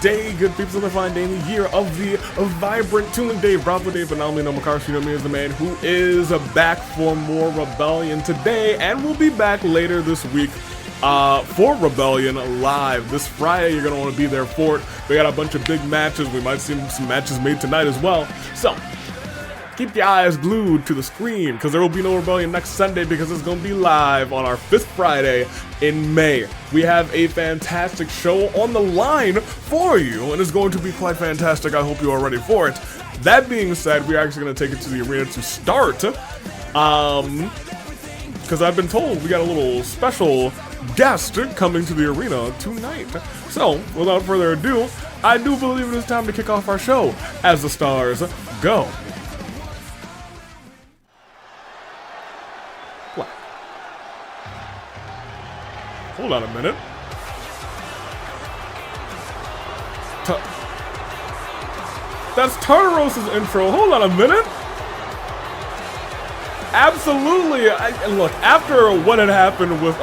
day, good people of the fine day, in the year of the vibrant tune. Dave, Bravo Dave, but not only no McCarthy, you know me as the man who is back for more Rebellion today, and we'll be back later this week for Rebellion Live. This Friday, you're going to want to be there for it. We got a bunch of big matches. We might see some matches made tonight as well. So, keep your eyes glued to the screen, because there will be no Rebellion next Sunday, because it's going to be live on our 5th Friday in May. We have a fantastic show on the line for you, and it's going to be quite fantastic. I hope you are ready for it. That being said, we're actually going to take it to the arena to start, because I've been told we got a little special guest coming to the arena tonight. So, without further ado, I do believe it is time to kick off our show as the stars go. What? Hold on a minute. That's Tartaros's intro. Hold on a minute. Absolutely. Look, after what had happened with,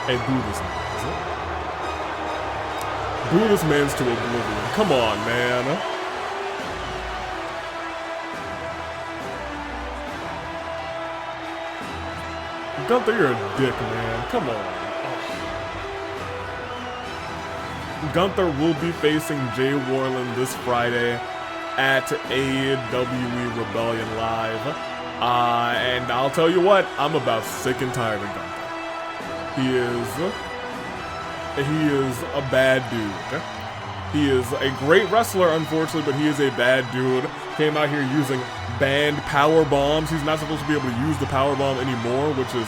Hey, boo this man. Boo this man's to oblivion. Come on, man. Gunther, you're a dick, man. Come on. Gunther will be facing Jay Warland this Friday at AEW Rebellion Live. And I'll tell you what, I'm about sick and tired of Gunther. He is a bad dude. He is a great wrestler, unfortunately, but he is a bad dude. Came out here using banned power bombs. He's not supposed to be able to use the power bomb anymore, which is...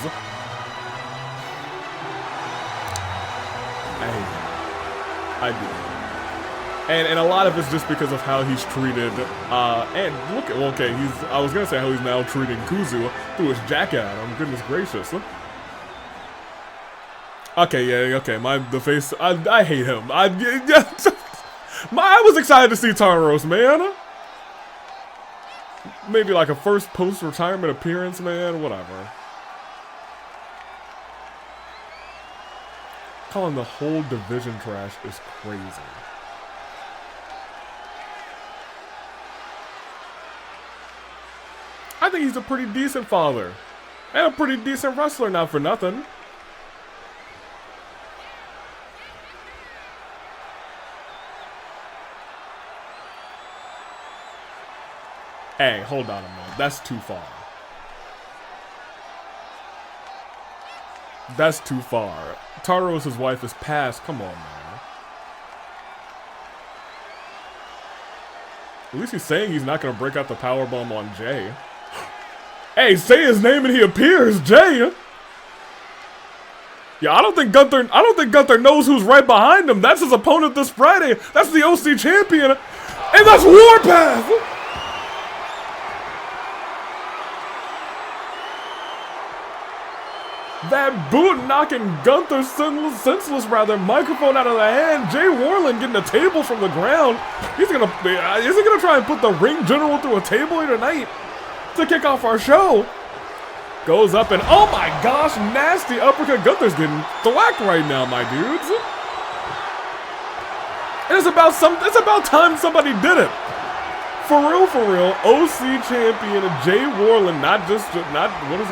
I do. And a lot of it's just because of how he's treated, and look at, okay, I was gonna say how he's now treating Kuzu through his jacket at him. Goodness gracious. Okay, yeah, okay, the face, I hate him. I was excited to see Tartaros, man. Maybe like a first post-retirement appearance, man, whatever. Calling the whole division trash is crazy. I think he's a pretty decent father. And a pretty decent wrestler, not for nothing. Hey, hold on a minute. That's too far. That's too far. Tartaros' wife is passed. Come on, man. At least he's saying he's not going to break out the powerbomb on Jay. Hey, say his name and he appears, Jay. Yeah, I don't think Gunther knows who's right behind him. That's his opponent this Friday. That's the OC champion. And that's Warpath. That boot knocking Gunther senseless microphone out of the hand. Jay Warland getting a table from the ground. Is he gonna try and put the ring general through a table here tonight to kick off our show? Goes up and oh my gosh, nasty uppercut. Gunther's getting thwacked right now, my dudes. And it's about time somebody did it. For real, OC champion Jay Warland, what is he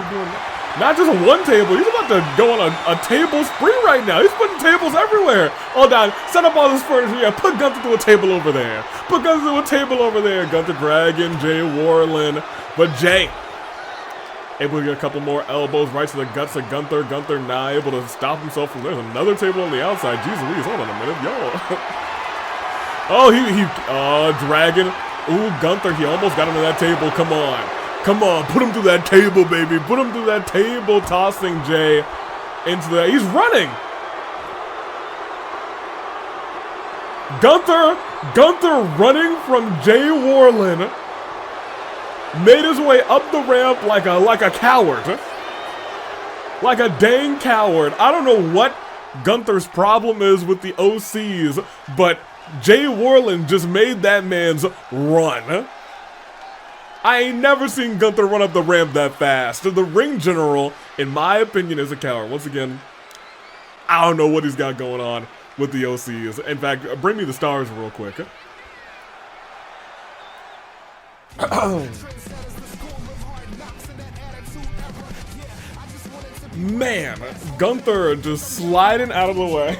doing now? Not just one table, he's about to go on a table spree right now. He's putting tables everywhere. Hold on, set up all this furniture. Yeah, put Gunther to a table over there. Put Gunther to a table over there. Gunther dragging Jay Warland. But Jay, able to get a couple more elbows right to the guts of Gunther. Gunther now able to stop himself from there. There's another table on the outside. Jeez Louise, hold on a minute, yo. Oh, dragging. Ooh, Gunther, he almost got into that table. Come on. Come on, put him through that table, baby. Put him through that table, tossing Jay into the... He's running. Gunther running from Jay Warland. Made his way up the ramp like a coward. Like a dang coward. I don't know what Gunther's problem is with the OCs, but Jay Warland just made that man's run. I ain't never seen Gunther run up the ramp that fast. The ring general, in my opinion, is a coward. Once again, I don't know what he's got going on with the OCs. In fact, bring me the stars real quick. Man, Gunther just sliding out of the way.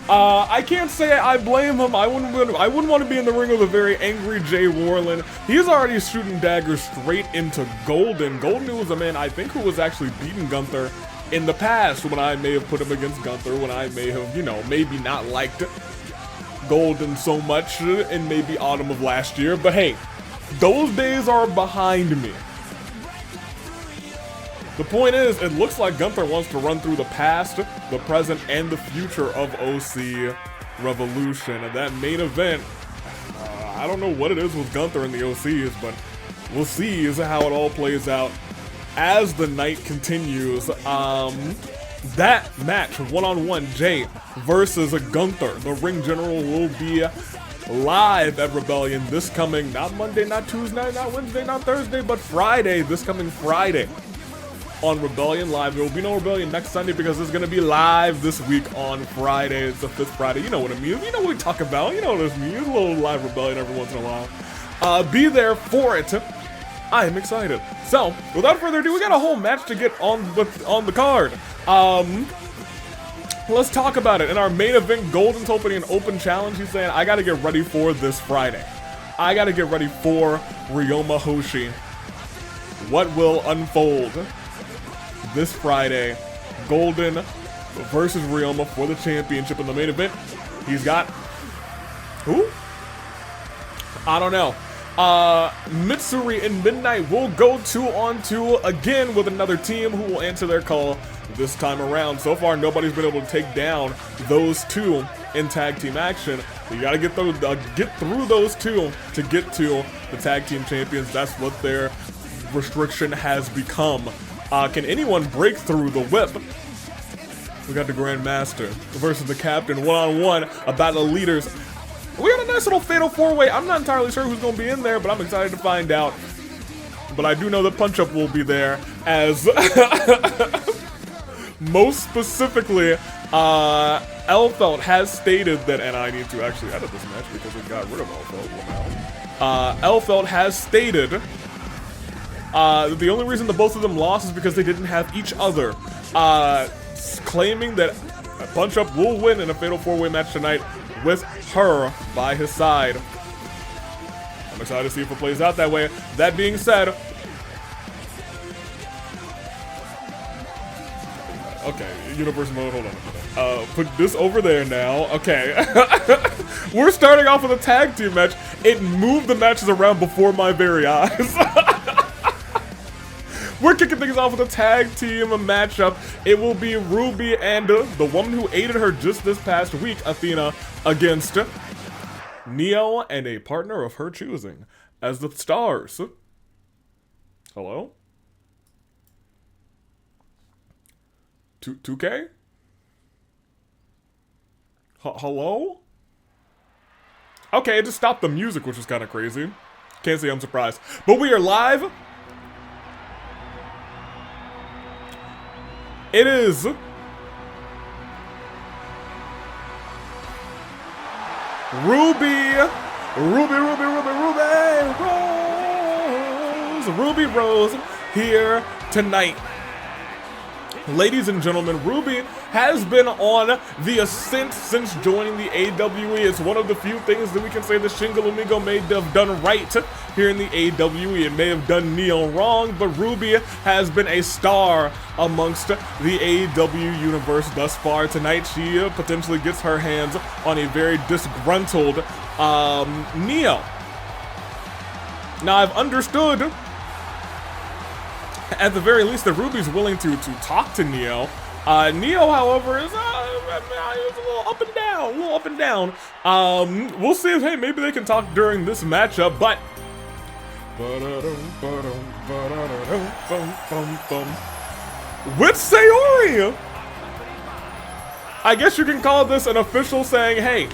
I can't say I blame him. I wouldn't want to be in the ring with a very angry Jay Warland. He's already shooting daggers straight into Golden. Golden was a man, I think, who was actually beating Gunther in the past when I may have put him against Gunther, when I may have, you know, maybe not liked Golden so much in maybe autumn of last year. But hey, those days are behind me. The point is, it looks like Gunther wants to run through the past, the present, and the future of OC Revolution. And that main event, I don't know what it is with Gunther and the OCs, but we'll see is how it all plays out as the night continues. That match, one-on-one, Jay versus Gunther. The ring general will be live at Rebellion this coming, not Monday, not Tuesday, not Wednesday, not Thursday, but Friday, this coming Friday. On Rebellion Live. There will be no Rebellion next Sunday because it's going to be live this week on Friday. It's the 5th Friday. You know what it means. You know what we talk about. You know what this means. A little live Rebellion every once in a while. Be there for it. I am excited. So, without further ado, we got a whole match to get on the card. Let's talk about it. In our main event, Golden's opening an open challenge. He's saying, I got to get ready for this Friday. I got to get ready for Ryoma Hoshi. What will unfold this Friday? Golden versus Ryoma for the championship in the main event. He's got who? I don't know. Mitsuri and Midnight will go 2-on-2 again with another team who will answer their call this time around. So far, nobody's been able to take down those two in tag team action. You gotta get through those two to get to the tag team champions. That's what their restriction has become. Can anyone break through the whip? We got the Grandmaster versus the Captain, one-on-one, about the leaders. We got a nice little fatal four-way. I'm not entirely sure who's going to be in there, but I'm excited to find out. But I do know that Punch-Up will be there, as most specifically, Elphelt has stated that, and I need to actually edit this match because we got rid of Elphelt now. Elphelt has stated the only reason the both of them lost is because they didn't have each other, claiming that Punch-Up will win in a fatal four-way match tonight with her by his side. I'm excited to see if it plays out that way. That being said, okay, Universe Mode, hold on. Put this over there now. Okay. We're starting off with a tag team match. It moved the matches around before my very eyes. We're kicking things off with a tag team matchup. It will be Ruby and the woman who aided her just this past week, Athena, against Neo and a partner of her choosing as the stars. Hello? 2K? Hello? Okay, it just stopped the music, which was kind of crazy. Can't say I'm surprised. But we are live. It is Ruby Rose here tonight. Ladies and gentlemen, Ruby has been on the ascent since joining the AWE. It's one of the few things that we can say that Shingo Lumigo may have done right here in the AWE. It may have done Neo wrong, but Ruby has been a star amongst the AEW universe thus far. Tonight, she potentially gets her hands on a very disgruntled Neo. Now, I've understood at the very least that Ruby's willing to talk to Neo. Neo, however, is a little up and down, we'll see if, hey, maybe they can talk during this matchup, but with Sayori, I guess you can call this an official saying, hey,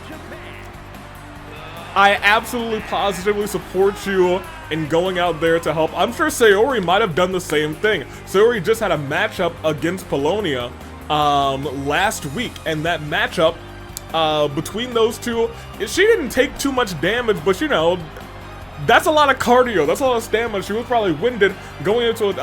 I absolutely positively support you and going out there to help. I'm sure Sayori might have done the same thing. Sayori just had a matchup against Polonia last week, and that matchup between those two, she didn't take too much damage, but you know, that's a lot of cardio, that's a lot of stamina. She was probably winded going into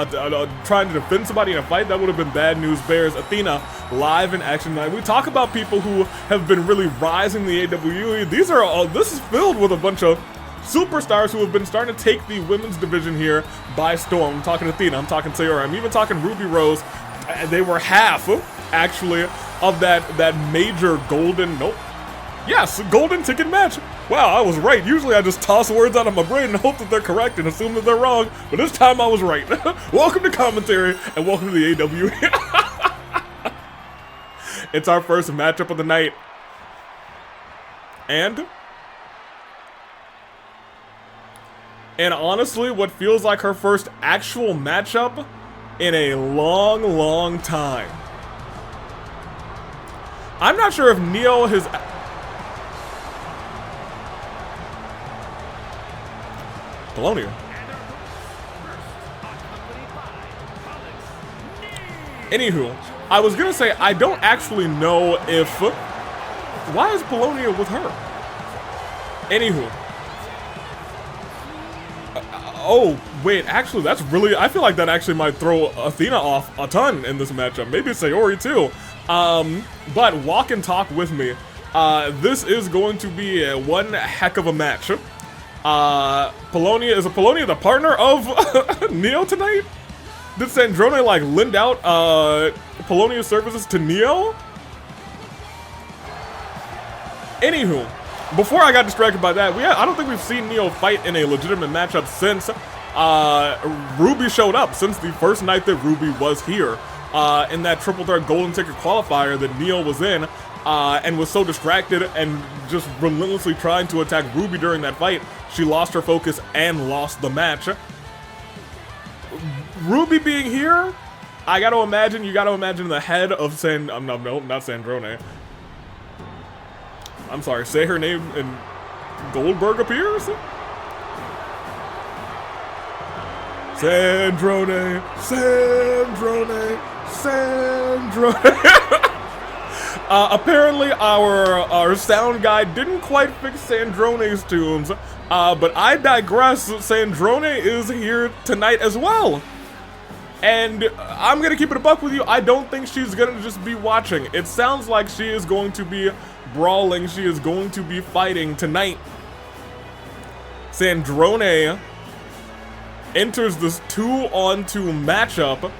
trying to defend somebody in a fight. That would have been bad news bears. Athena live in action tonight. We talk about people who have been really rising the AWE. This is filled with a bunch of superstars who have been starting to take the women's division here by storm. I'm talking Athena, I'm talking Sayori, I'm even talking Ruby Rose. They were half, actually, of that major golden, golden ticket match. Wow, I was right. Usually I just toss words out of my brain and hope that they're correct and assume that they're wrong, but this time I was right. Welcome to commentary, and welcome to the AWE. It's our first matchup of the night. And honestly, what feels like her first actual matchup in a long, long time. I'm not sure if Neo has... Polonia. Anywho, I was gonna say, I don't actually know if... Why is Polonia with her? Anywho. Oh, wait, actually, that's really... I feel like that actually might throw Athena off a ton in this matchup. Maybe Sayori, too. But walk and talk with me. This is going to be one heck of a match. Is Polonia the partner of Neo tonight? Did Sandrone, like, lend out Polonia's services to Neo? Anywho. Before I got distracted by that, I don't think we've seen Neo fight in a legitimate matchup since Ruby showed up, since the first night that Ruby was here in that triple threat golden ticket qualifier that Neo was in, and was so distracted and just relentlessly trying to attack Ruby during that fight, she lost her focus and lost the match. Ruby being here, you gotta imagine the head of no, not Sandrone. I'm sorry, say her name and Goldberg appears? Sandrone. Apparently our sound guy didn't quite fix Sandrone's tunes, but I digress. Sandrone is here tonight as well. And I'm gonna keep it a buck with you. I don't think she's gonna just be watching. It sounds like she is going to be brawling. She is going to be fighting tonight. Sandrone enters this 2-on-2 matchup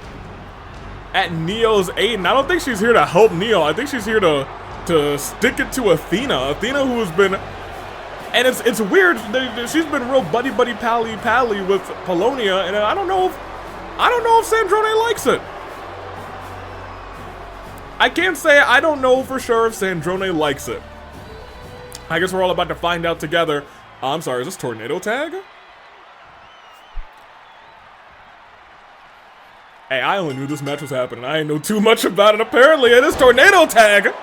at Neo's 8. And I don't think she's here to help Neo. I think she's here to stick it to Athena. Athena, who has been... And it's weird. She's been real buddy pally with Polonia, and I don't know if Sandrone likes it. I can't say I don't know for sure if Sandrone likes it. I guess we're all about to find out together. I'm sorry, is this tornado tag? Hey, I only knew this match was happening. I didn't know too much about it. Apparently, it is tornado tag.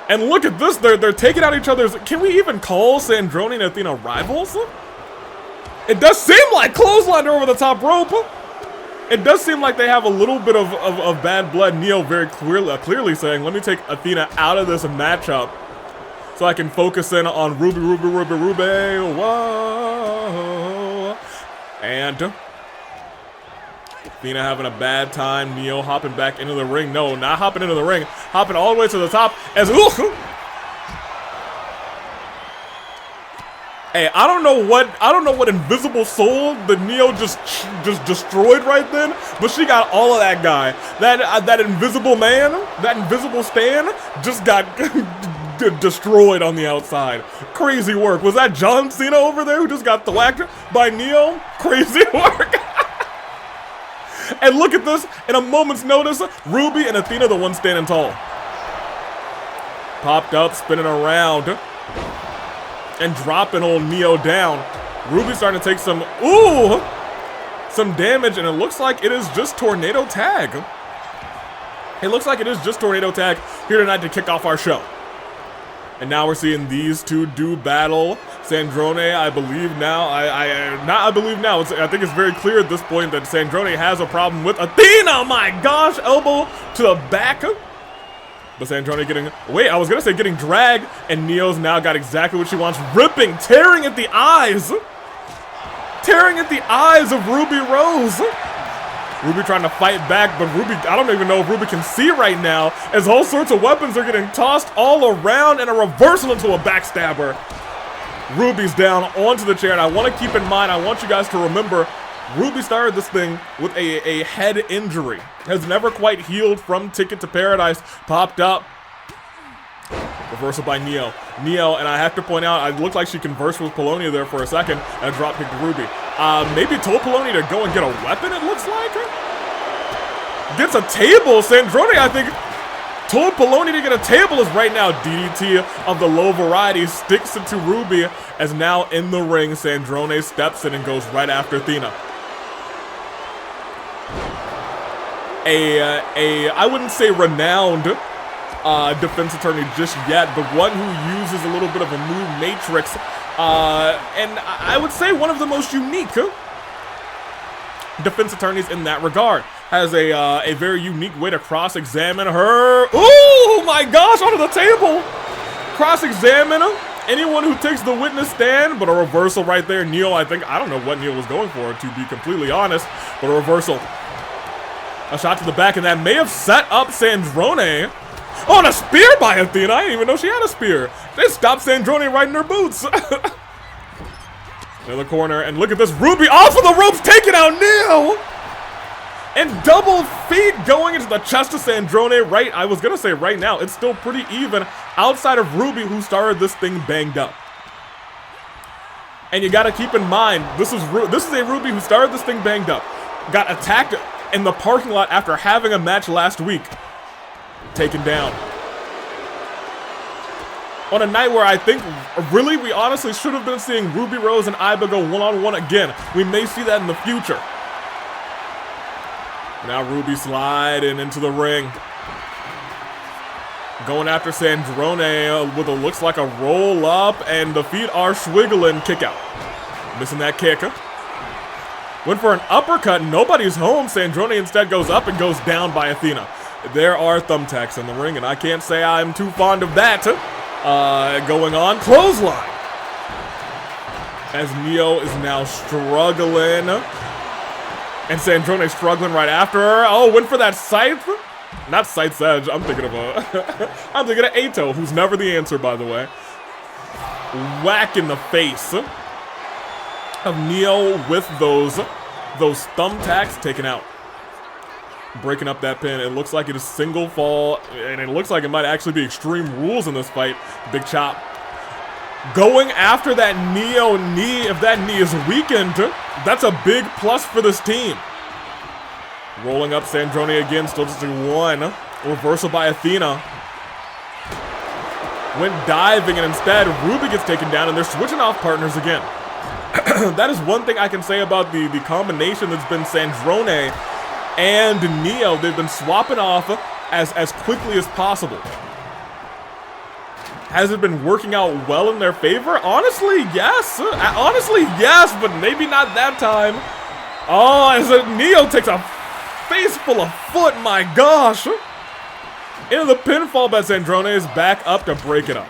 And look at this, they're taking out each other's... Can we even call Sandrone and Athena rivals? It does seem like clothesline over the top rope. It does seem like they have a little bit of bad blood. Neo very clearly saying, let me take Athena out of this matchup so I can focus in on Ruby. Whoa. And Athena having a bad time. Neo hopping back into the ring. No, not hopping into the ring. Hopping all the way to the top as... Ooh! Hey, I don't know what invisible soul the Neo just destroyed right then, but she got all of that guy. That invisible man, that invisible Stan, just got destroyed on the outside. Crazy work. Was that John Cena over there who just got thwacked by Neo? Crazy work. And look at this, in a moment's notice, Ruby and Athena the one standing tall. Popped up, spinning around. And dropping old Neo down. Ruby's starting to take some damage, and it looks like it is just Tornado Tag. It looks like it is just Tornado Tag here tonight to kick off our show. And now we're seeing these two do battle. Sandrone, I believe now, I think it's very clear at this point that Sandrone has a problem with Athena. My gosh, elbow to the back. But Sandrone getting dragged, and Neo's now got exactly what she wants, ripping, tearing at the eyes. Tearing at the eyes of Ruby Rose. Ruby trying to fight back, but Ruby, I don't even know if Ruby can see right now, as all sorts of weapons are getting tossed all around, and a reversal into a backstabber. Ruby's down onto the chair, and I want to keep in mind, I want you guys to remember, Ruby started this thing with a head injury. Has never quite healed from Ticket to Paradise. Popped up. Reversal by Neo. Neo, and I have to point out, it looked like she conversed with Polonia there for a second, and drop kicked Ruby. Maybe told Polonia to go and get a weapon, it looks like. Gets a table. Sandrone, I think, told Polonia to get a table as right now DDT of the low variety sticks it to Ruby, as now in the ring, Sandrone steps in and goes right after Athena. I wouldn't say renowned defense attorney just yet, but one who uses a little bit of a new matrix, and I would say one of the most unique defense attorneys in that regard. Has a very unique way to cross-examine her. Oh my gosh, onto the table! Cross-examine anyone who takes the witness stand, but a reversal right there. Neo, I don't know what Neo was going for, to be completely honest, but a reversal. A shot to the back, and that may have set up Sandrone. Oh, and a spear by Athena. I didn't even know she had a spear. They stopped Sandrone right in her boots. In the corner, and look at this. Ruby off of the ropes, taking out Neo. And double feet going into the chest of Sandrone. Right, I was going to say right now, it's still pretty even outside of Ruby, who started this thing banged up. And you got to keep in mind, this is a Ruby who started this thing banged up. Got attacked in the parking lot after having a match last week. Taken down. On a night where I think, really, we honestly should have been seeing Ruby Rose and Iba go one-on-one again. We may see that in the future. Now Ruby sliding into the ring. Going after Sandrone with what looks like a roll-up, and the feet are swiggling. Kick out. Missing that kick. Went for an uppercut. Nobody's home. Sandrone instead goes up and goes down by Athena. There are thumbtacks in the ring, and I can't say I'm too fond of that. Going on. Clothesline. As Neo is now struggling. And Sandrone struggling right after her. Oh, went for that scythe. Not Scythe's Edge. I'm thinking of Ato, who's never the answer, by the way. Whack in the face of Neo with those thumbtacks taken out. Breaking up that pin. It looks like it is single fall, and it looks like it might actually be Extreme Rules in this fight. Big chop. Going after that Neo knee. If that knee is weakened, that's a big plus for this team. Rolling up Sandrone again, still just one. Reversal by Athena. Went diving, and instead Ruby gets taken down, and they're switching off partners again. That is one thing I can say about the combination that's been Sandrone and Neo. They've been swapping off as quickly as possible. Has it been working out well in their favor? Honestly, yes. Honestly, yes, but maybe not that time. Oh, as Neo takes a face full of foot, my gosh. Into the pinfall, but Sandrone is back up to break it up.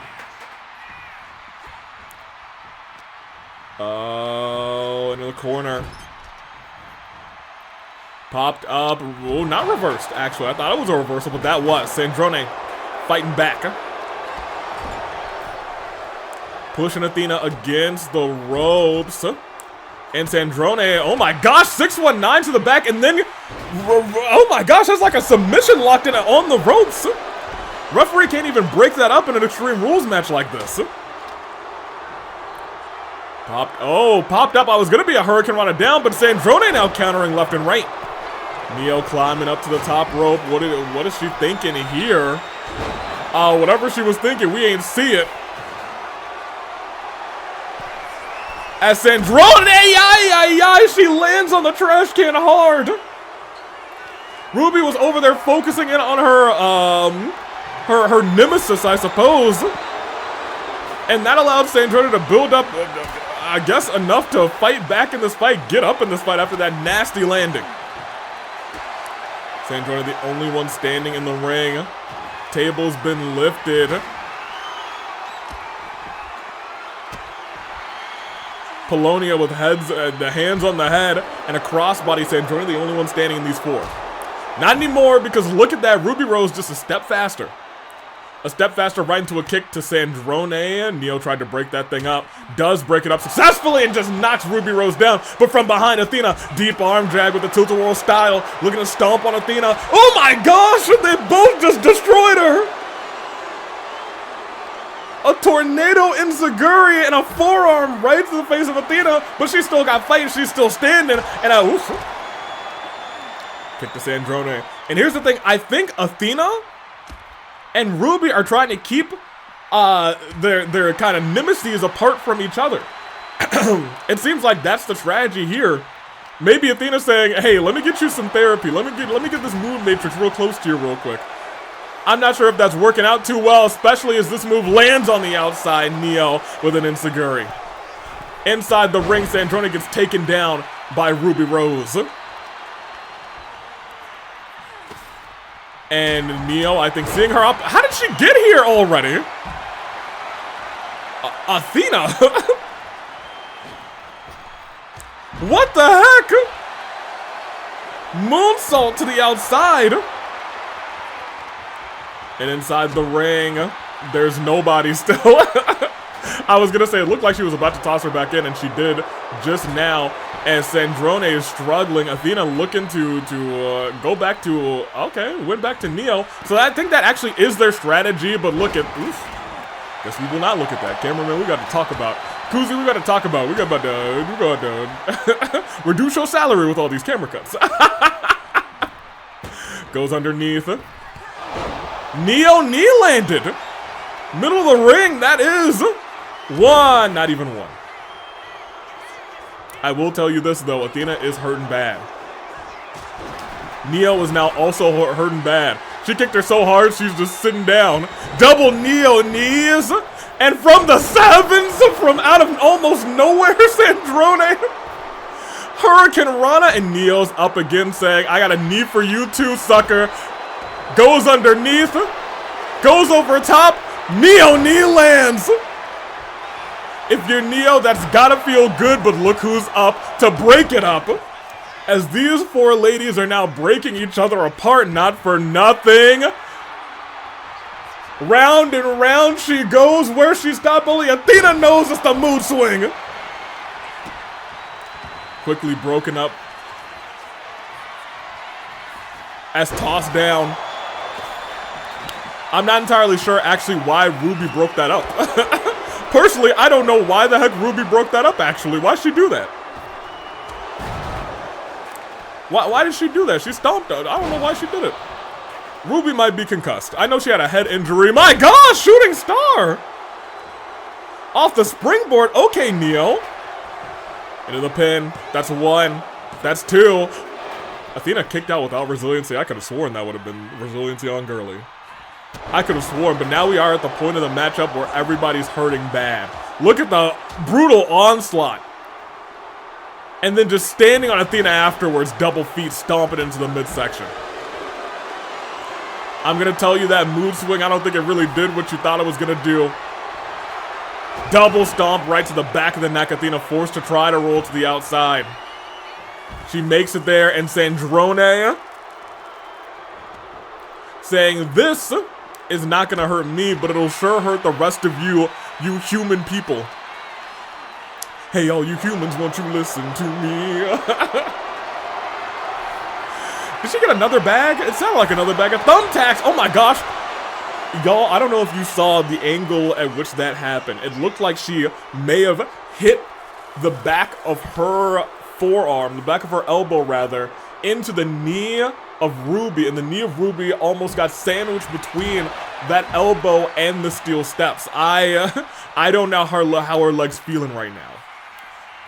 Oh, into the corner. Popped up. Oh, not reversed, actually. I thought it was a reversal, but that was. Sandrone fighting back. Pushing Athena against the ropes. And Sandrone, oh my gosh, 619 to the back, and then, oh my gosh, that's like a submission locked in on the ropes. Referee can't even break that up in an Extreme Rules match like this. Popped up. I was going to be a Hurricane Rana down, but Sandrone now countering left and right. Neo climbing up to the top rope. What is she thinking here? Whatever she was thinking, we ain't see it. As Sandrone, she lands on the trash can hard. Ruby was over there focusing in on her nemesis, I suppose. And that allowed Sandrone to build up, I guess, enough to fight back in this fight, get up in this fight after that nasty landing. Sandrone, the only one standing in the ring. Table's been lifted. Polonia with the hands on the head and a crossbody. Sandrone, the only one standing in these four. Not anymore, because look at that. Ruby Rose just a step faster. A step faster right into a kick to Sandrone. Neo tried to break that thing up. Does break it up successfully and just knocks Ruby Rose down. But from behind, Athena, deep arm drag with the tilt-a-whirl style. Looking to stomp on Athena. Oh my gosh! They both just destroyed her! A tornado enziguri and a forearm right to the face of Athena. But she still got fight. She's still standing. And a oof. Kick to Sandrone. And here's the thing. I think Athena and Ruby are trying to keep their kind of nemesis apart from each other. It seems like that's the strategy here. Maybe Athena's saying, hey, let me get you some therapy. Let me get this move matrix real close to you real quick. I'm not sure if that's working out too well, especially as this move lands on the outside. Neo with an enziguri. Inside the ring, Sandrone gets taken down by Ruby Rose. And Neo, I think, seeing her up. How did she get here already? Athena? What the heck? Moonsault to the outside. And inside the ring, there's nobody still. I was gonna say, it looked like she was about to toss her back in, and she did just now. As Sandrone is struggling, Athena looking to go back to, okay, went back to Neo. So I think that actually is their strategy, but look at, oof. Guess we will not look at that. Cameraman, we got to talk about. Kuzi, we got to talk about. We got to reduce your salary with all these camera cuts. Goes underneath. Neo knee landed. Middle of the ring, that is one, not even one. I will tell you this, though. Athena is hurting bad. Neo is now also hurting bad. She kicked her so hard, she's just sitting down. Double Neo knees. And from the sevens, from out of almost nowhere, Sandrone. Hurricane Rana, and Neo's up again saying, I got a knee for you too, sucker. Goes underneath. Goes over top. Neo knee lands. If you're Neo, that's gotta feel good, but look who's up to break it up. As these four ladies are now breaking each other apart, not for nothing. Round and round she goes. Where she stopped, only Athena knows it's the mood swing. Quickly broken up. As tossed down. I'm not entirely sure actually why Ruby broke that up. Personally, I don't know why the heck Ruby broke that up, actually. Why'd she do that? Why did she do that? She stomped her. I don't know why she did it. Ruby might be concussed. I know she had a head injury. My gosh, shooting star! Off the springboard. Okay, Neo. Into the pin. That's one. That's two. Athena kicked out without resiliency. I could have sworn that would have been resiliency on Gurley. I could have sworn, but now we are at the point of the matchup where everybody's hurting bad. Look at the brutal onslaught. And then just standing on Athena afterwards, double feet stomping into the midsection. I'm going to tell you that mood swing, I don't think it really did what you thought it was going to do. Double stomp right to the back of the neck. Athena forced to try to roll to the outside. She makes it there, and Sandrone saying, this is not going to hurt me, but it'll sure hurt the rest of you human people. Hey, all you humans, won't you listen to me? Did she get another bag? It sounded like another bag of thumbtacks. Oh my gosh. Y'all, I don't know if you saw the angle at which that happened. It looked like she may have hit the back of her forearm, the back of her elbow rather, into the knee of Ruby, and the knee of Ruby almost got sandwiched between that elbow and the steel steps. I don't know how her leg's feeling right now.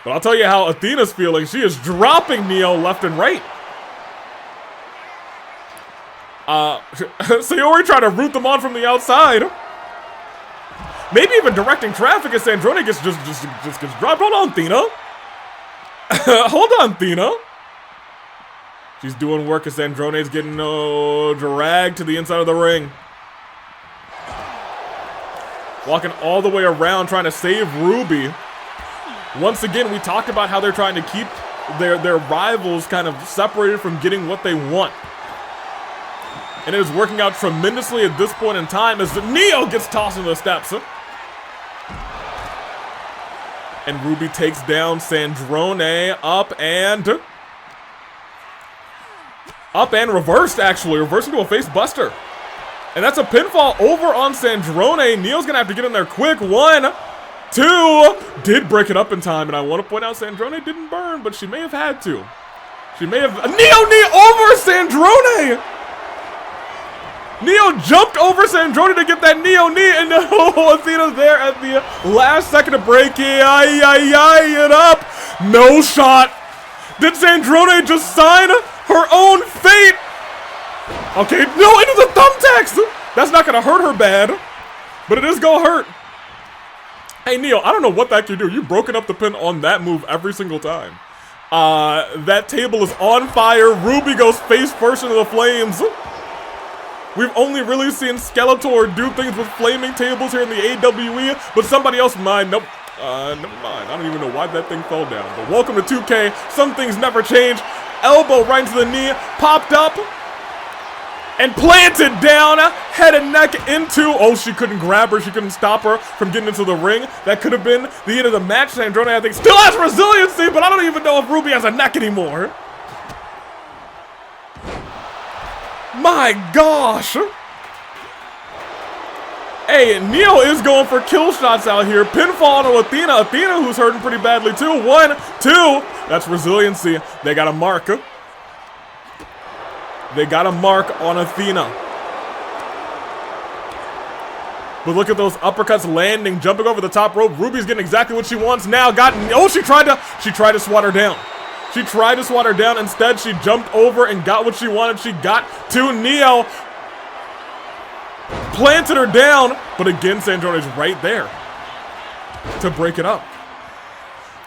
But I'll tell you how Athena's feeling. She is dropping Neo left and right. Sayori trying to root them on from the outside. maybe even directing traffic as Sandrone gets just gets dropped. Hold on, Athena. Hold on, Athena. She's doing work as Sandrone's getting dragged to the inside of the ring. Walking all the way around trying to save Ruby. Once again, we talked about how they're trying to keep their rivals kind of separated from getting what they want. And it is working out tremendously at this point in time as Neo gets tossed into the steps. And Ruby takes down Sandrone up and reversed, actually. Reversed into a face buster. And that's a pinfall over on Sandrone. Neo's gonna have to get in there quick. 1, 2. Did break it up in time. And I want to point out Sandrone didn't burn, but she may have had to. She may have. Neo knee over Sandrone! Neo jumped over Sandrone to get that Neo knee, and Athena's there at the last second to break it up. No shot. Did Sandrone just sign her own fate? Okay, no, into the thumbtacks. That's not gonna hurt her bad, but it is gonna hurt. Hey, Neo, I don't know what that can do. You've broken up the pin on that move every single time. That table is on fire. Ruby goes face first into the flames. We've only really seen Skeletor do things with flaming tables here in the AWE, but somebody else might. Nope. Never mind. I don't even know why that thing fell down. But welcome to 2K. Some things never change. Elbow right into the knee. Popped up. And planted down. Head and neck into. Oh, she couldn't grab her. She couldn't stop her from getting into the ring. That could have been the end of the match. Sandrone, I think, still has resiliency, but I don't even know if Ruby has a neck anymore. My gosh! Hey, Neo is going for kill shots out here. Pinfall to Athena. Athena, who's hurting pretty badly too. 1, 2. That's resiliency. They got a mark. They got a mark on Athena. But look at those uppercuts landing, jumping over the top rope. Ruby's getting exactly what she wants now. Oh, she tried to swat her down. She tried to swat her down. Instead, she jumped over and got what she wanted. She got to Neo. Planted her down. But again, Sandrone's right there to break it up.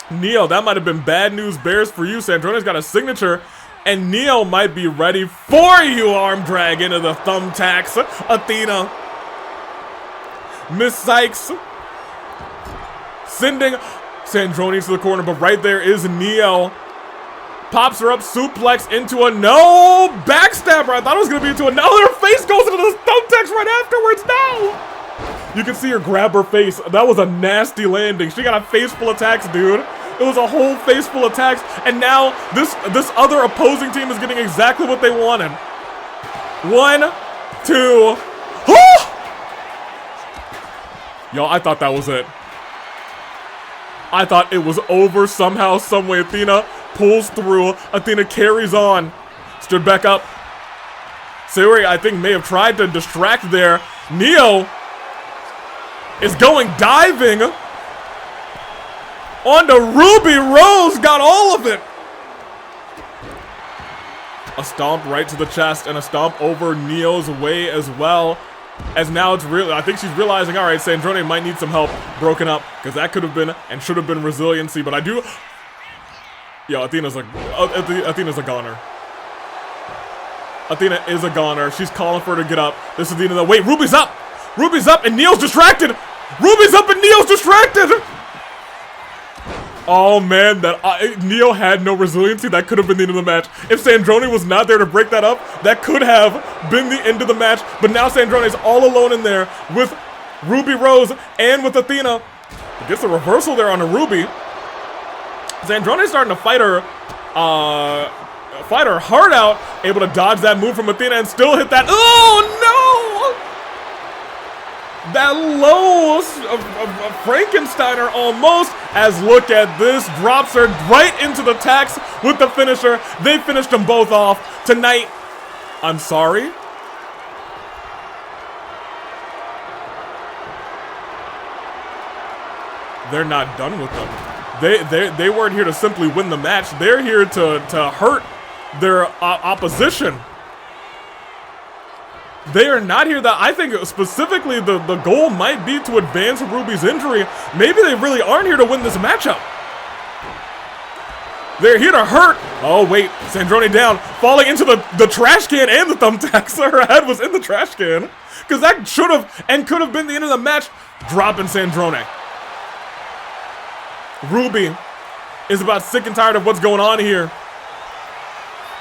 Neo, that might have been bad news bears for you. Sandrone's got a signature. And Neo might be ready for you. Arm drag into the thumbtacks. Athena. Miss Cykes. Sending Sandrone to the corner. But right there is Neo. Pops her up, suplex into a no backstabber. I thought it was gonna be into another face goes into the thumbtacks right afterwards. No! You can see her grab her face. That was a nasty landing. She got a face full of attacks, dude. It was a whole face full of attacks, and now this other opposing team is getting exactly what they wanted. 1, 2. Yo, I thought that was it. I thought it was over somehow, some way. Athena pulls through. Athena carries on. Stood back up. Mitsuri, I think, may have tried to distract there. Neo is going diving onto Ruby Rose. Got all of it. A stomp right to the chest and a stomp over Neo's way as well. As now it's really, I think she's realizing, all right, Sandrone might need some help broken up, because that could have been and should have been resiliency, but I do. Yo, Athena's a goner. Athena is a goner. She's calling for her to get up. This is the end of the, wait, Ruby's up! Ruby's up and Neo's distracted! Ruby's up and Neo's distracted! Oh man, Neo had no resiliency. That could have been the end of the match. If Sandrone was not there to break that up, that could have been the end of the match. But now Sandrone's all alone in there with Ruby Rose and with Athena. Gets a reversal there on a Ruby. Sandrone's starting to fight her heart out. Able to dodge that move from Athena and still hit that. Oh no! That low of Frankensteiner almost, as look at this, drops her right into the tacks with the finisher. They finished them both off tonight. I'm sorry. They're not done with them. They weren't here to simply win the match. They're here to hurt their opposition. They are not here. That I think specifically the goal might be to advance Ruby's injury. Maybe they really aren't here to win this matchup. They're here to hurt. Oh, wait. Sandrone down. Falling into the trash can and the thumbtacks. Her head was in the trash can. Because that should have and could have been the end of the match. Dropping Sandrone. Ruby is about sick and tired of what's going on here.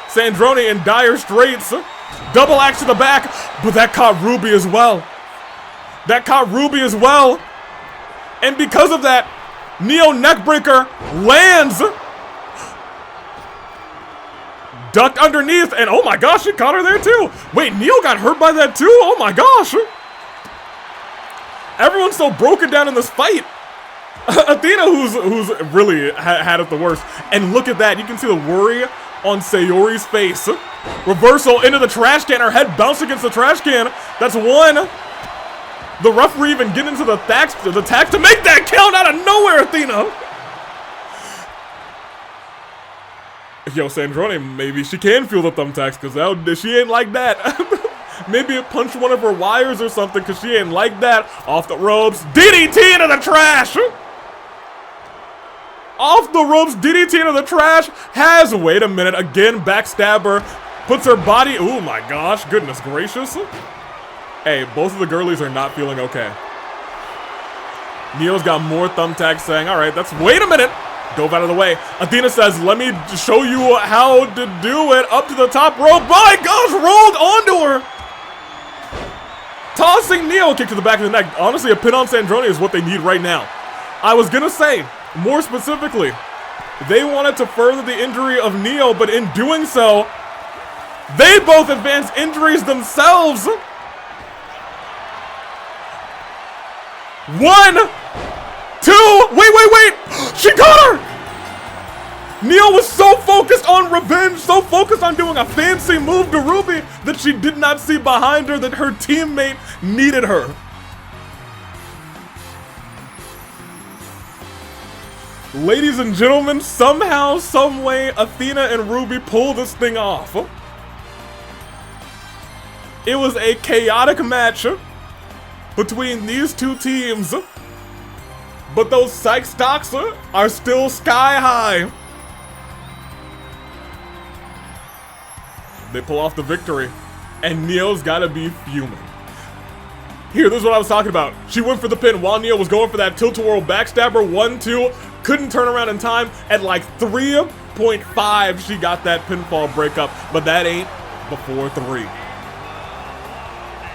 Sandrone in dire straits. Double axe to the back. But that caught Ruby as well. That caught Ruby as well. And because of that, Neo neckbreaker lands. Ducked underneath, and oh my gosh, she caught her there too. Wait, Neo got hurt by that too? Oh my gosh. Everyone's so broken down in this fight. Athena, who's really had it the worst. And look at that, you can see the worry on Sayori's face. Reversal into the trash can, her head bounced against the trash can. That's one. The referee even getting into the tax to make that count out of nowhere, Athena. Yo, Sandrone, maybe she can feel the thumbtacks, because she ain't like that. Maybe it punched one of her wires or something, because she ain't like that. Off the ropes, DDT into the trash! Off the ropes, DDT into the trash. Wait a minute, again, backstabber. Puts her body, oh my gosh, goodness gracious. Hey, both of the girlies are not feeling okay. Neo's got more thumbtacks saying, all right, wait a minute. Dove out of the way. Athena says, let me show you how to do it. Up to the top rope. My gosh, rolled onto her. Tossing Neo. Kick to the back of the neck. Honestly, a pin on Sandrone is what they need right now. I was going to say, more specifically, they wanted to further the injury of Neo, but in doing so, they both advance injuries themselves. 1, 2, wait! She got her! Neo was so focused on revenge, so focused on doing a fancy move to Ruby that she did not see behind her that her teammate needed her. Ladies and gentlemen, somehow, someway, Athena and Ruby pull this thing off. It was a chaotic match between these two teams. But those Cykes stocks are still sky high. They pull off the victory, and Neo's gotta be fuming. Here, this is what I was talking about. She went for the pin while Neo was going for that tilt-a-whirl backstabber. 1, 2, couldn't turn around in time. At like 3.5, she got that pinfall breakup, but that ain't before 3.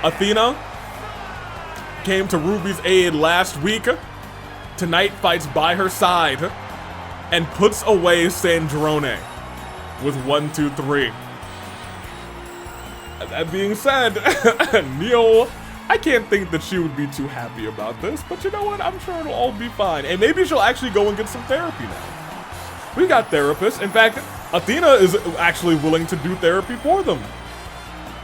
Athena came to Ruby's aid last week. Tonight fights by her side and puts away Sandrone with 1, 2, 3. That being said, Neo, I can't think that she would be too happy about this, but you know what? I'm sure it'll all be fine. And maybe she'll actually go and get some therapy now. We got therapists. In fact, Athena is actually willing to do therapy for them.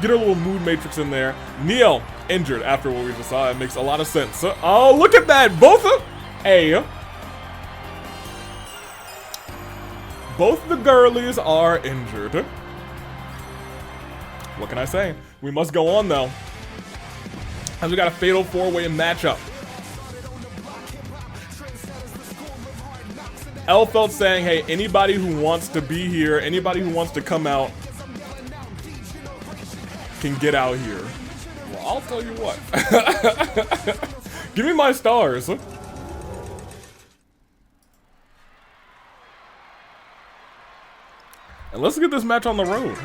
Get her little mood matrix in there. Neo, injured after what we just saw. It makes a lot of sense. Oh, look at that. Both the girlies are injured. What can I say? We must go on though, as we got a fatal 4-way matchup. Elphelt saying, hey, anybody who wants to be here, anybody who wants to come out, can get out here. Well, I'll tell you what. Give me my stars. And let's get this match on the road.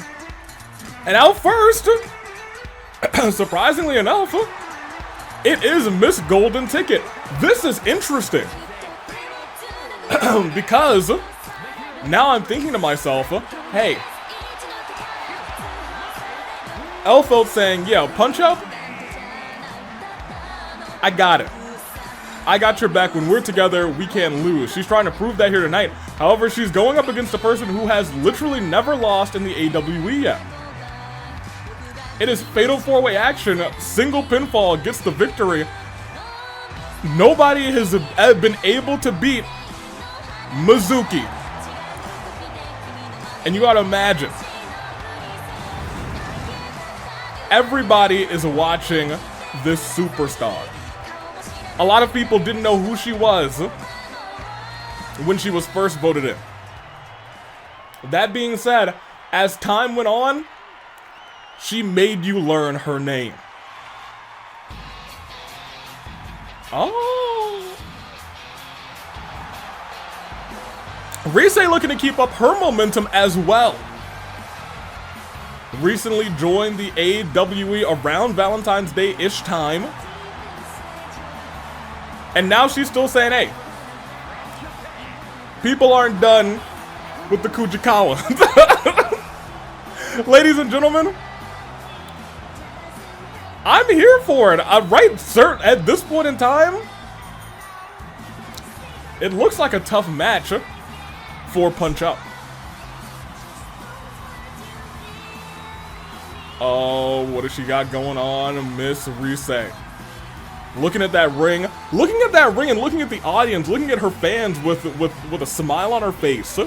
And out first, surprisingly enough, it is Miss Golden Ticket. This is interesting. Because now I'm thinking to myself, hey, Elphelt saying, yeah, punch up. I got it. I got your back. When we're together, we can't lose. She's trying to prove that here tonight. However, she's going up against a person who has literally never lost in the AWE yet. It is fatal 4-way action. Single pinfall gets the victory. Nobody has been able to beat Mizuki. And you gotta imagine, everybody is watching this superstar. A lot of people didn't know who she was when she was first voted in. That being said, as time went on, she made you learn her name. Oh. Rise looking to keep up her momentum as well. Recently joined the AWE around Valentine's Day-ish time. And now she's still saying, hey, people aren't done with the Kujikawa. Ladies and gentlemen, I'm here for it. At this point in time, it looks like a tough match for Punch Up. Oh, what does she got going on, Miss Rise? Looking at that ring, and looking at the audience, looking at her fans with a smile on her face.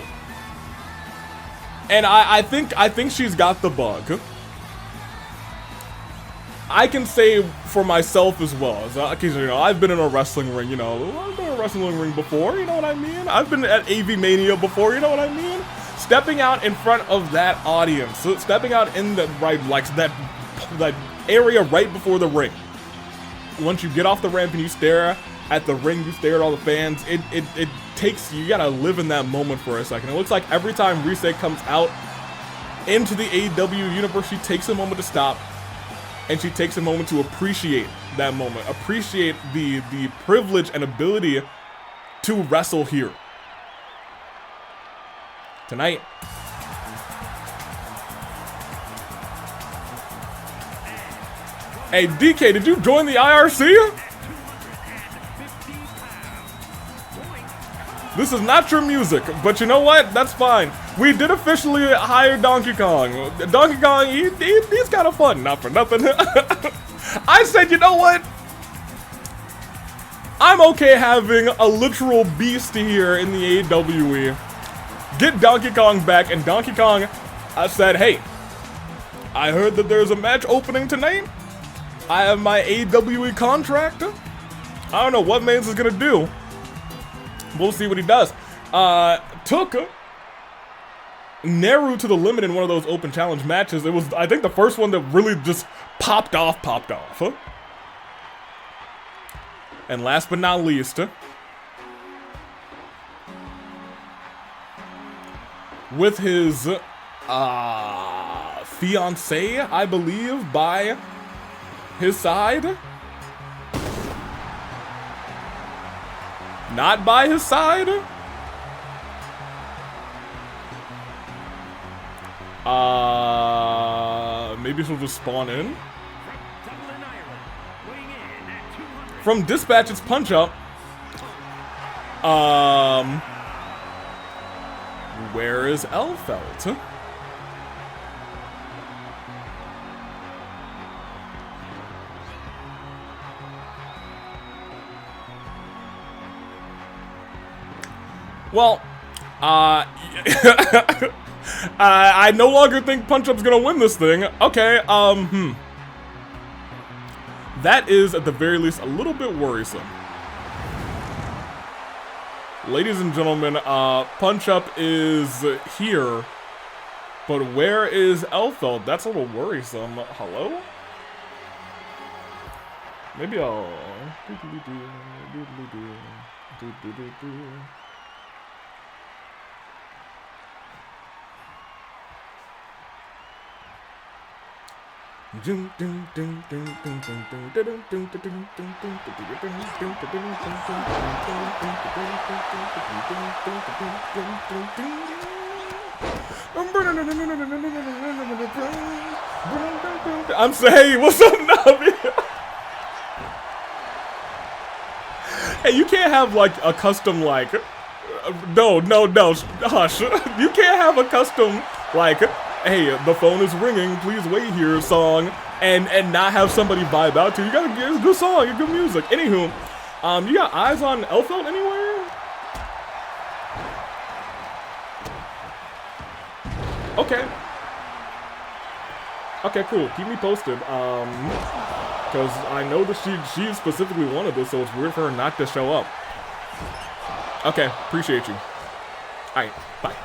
And I think she's got the bug. I can say for myself as well, because you know I've been in a wrestling ring. You know, I've been in a wrestling ring before. You know what I mean? I've been at AV Mania before. You know what I mean? Stepping out in front of that audience, stepping out in the that area right before the ring. Once you get off the ramp and you stare at the ring, you stare at all the fans. It takes you gotta live in that moment for a second. It looks like every time Rise comes out into the AEW universe, she takes a moment to stop, and she takes a moment to appreciate that moment, appreciate the privilege and ability to wrestle here tonight. Hey, DK, did you join the IRC? This is not your music, but you know what? That's fine. We did officially hire Donkey Kong. Donkey Kong, he's kind of fun. Not for nothing. I said, you know what? I'm okay having a literal beast here in the AWE. Get Donkey Kong back, and Donkey Kong, I said, hey, I heard that there's a match opening tonight. I have my AWE contract. I don't know what Mains is gonna do. We'll see what he does. Took Neru to the limit in one of those open challenge matches. It was, I think, the first one that really just popped off. And last but not least, with his fiancée, I believe, by his side. Not by his side. Maybe she'll just spawn in. From Dispatch, it's Punch Up. Where is Elphelt? Well, I no longer think Punch Up's gonna win this thing. Okay, That is, at the very least, a little bit worrisome. Ladies and gentlemen, Punch Up is here, but where is Elphelt? That's a little worrisome. Hello? Maybe I'll... I'm saying, what's up, Navi? Hey, you can't have like a custom like, no, hush. You can't have a custom like, hey, the phone is ringing, please wait here song, and not have somebody vibe out to. You gotta get a good song, good music. Anywho, you got eyes on Elphelt anywhere? Okay. Okay, cool. Keep me posted. Because I know that she specifically wanted this, so it's weird for her not to show up. Okay, appreciate you. Alright, bye.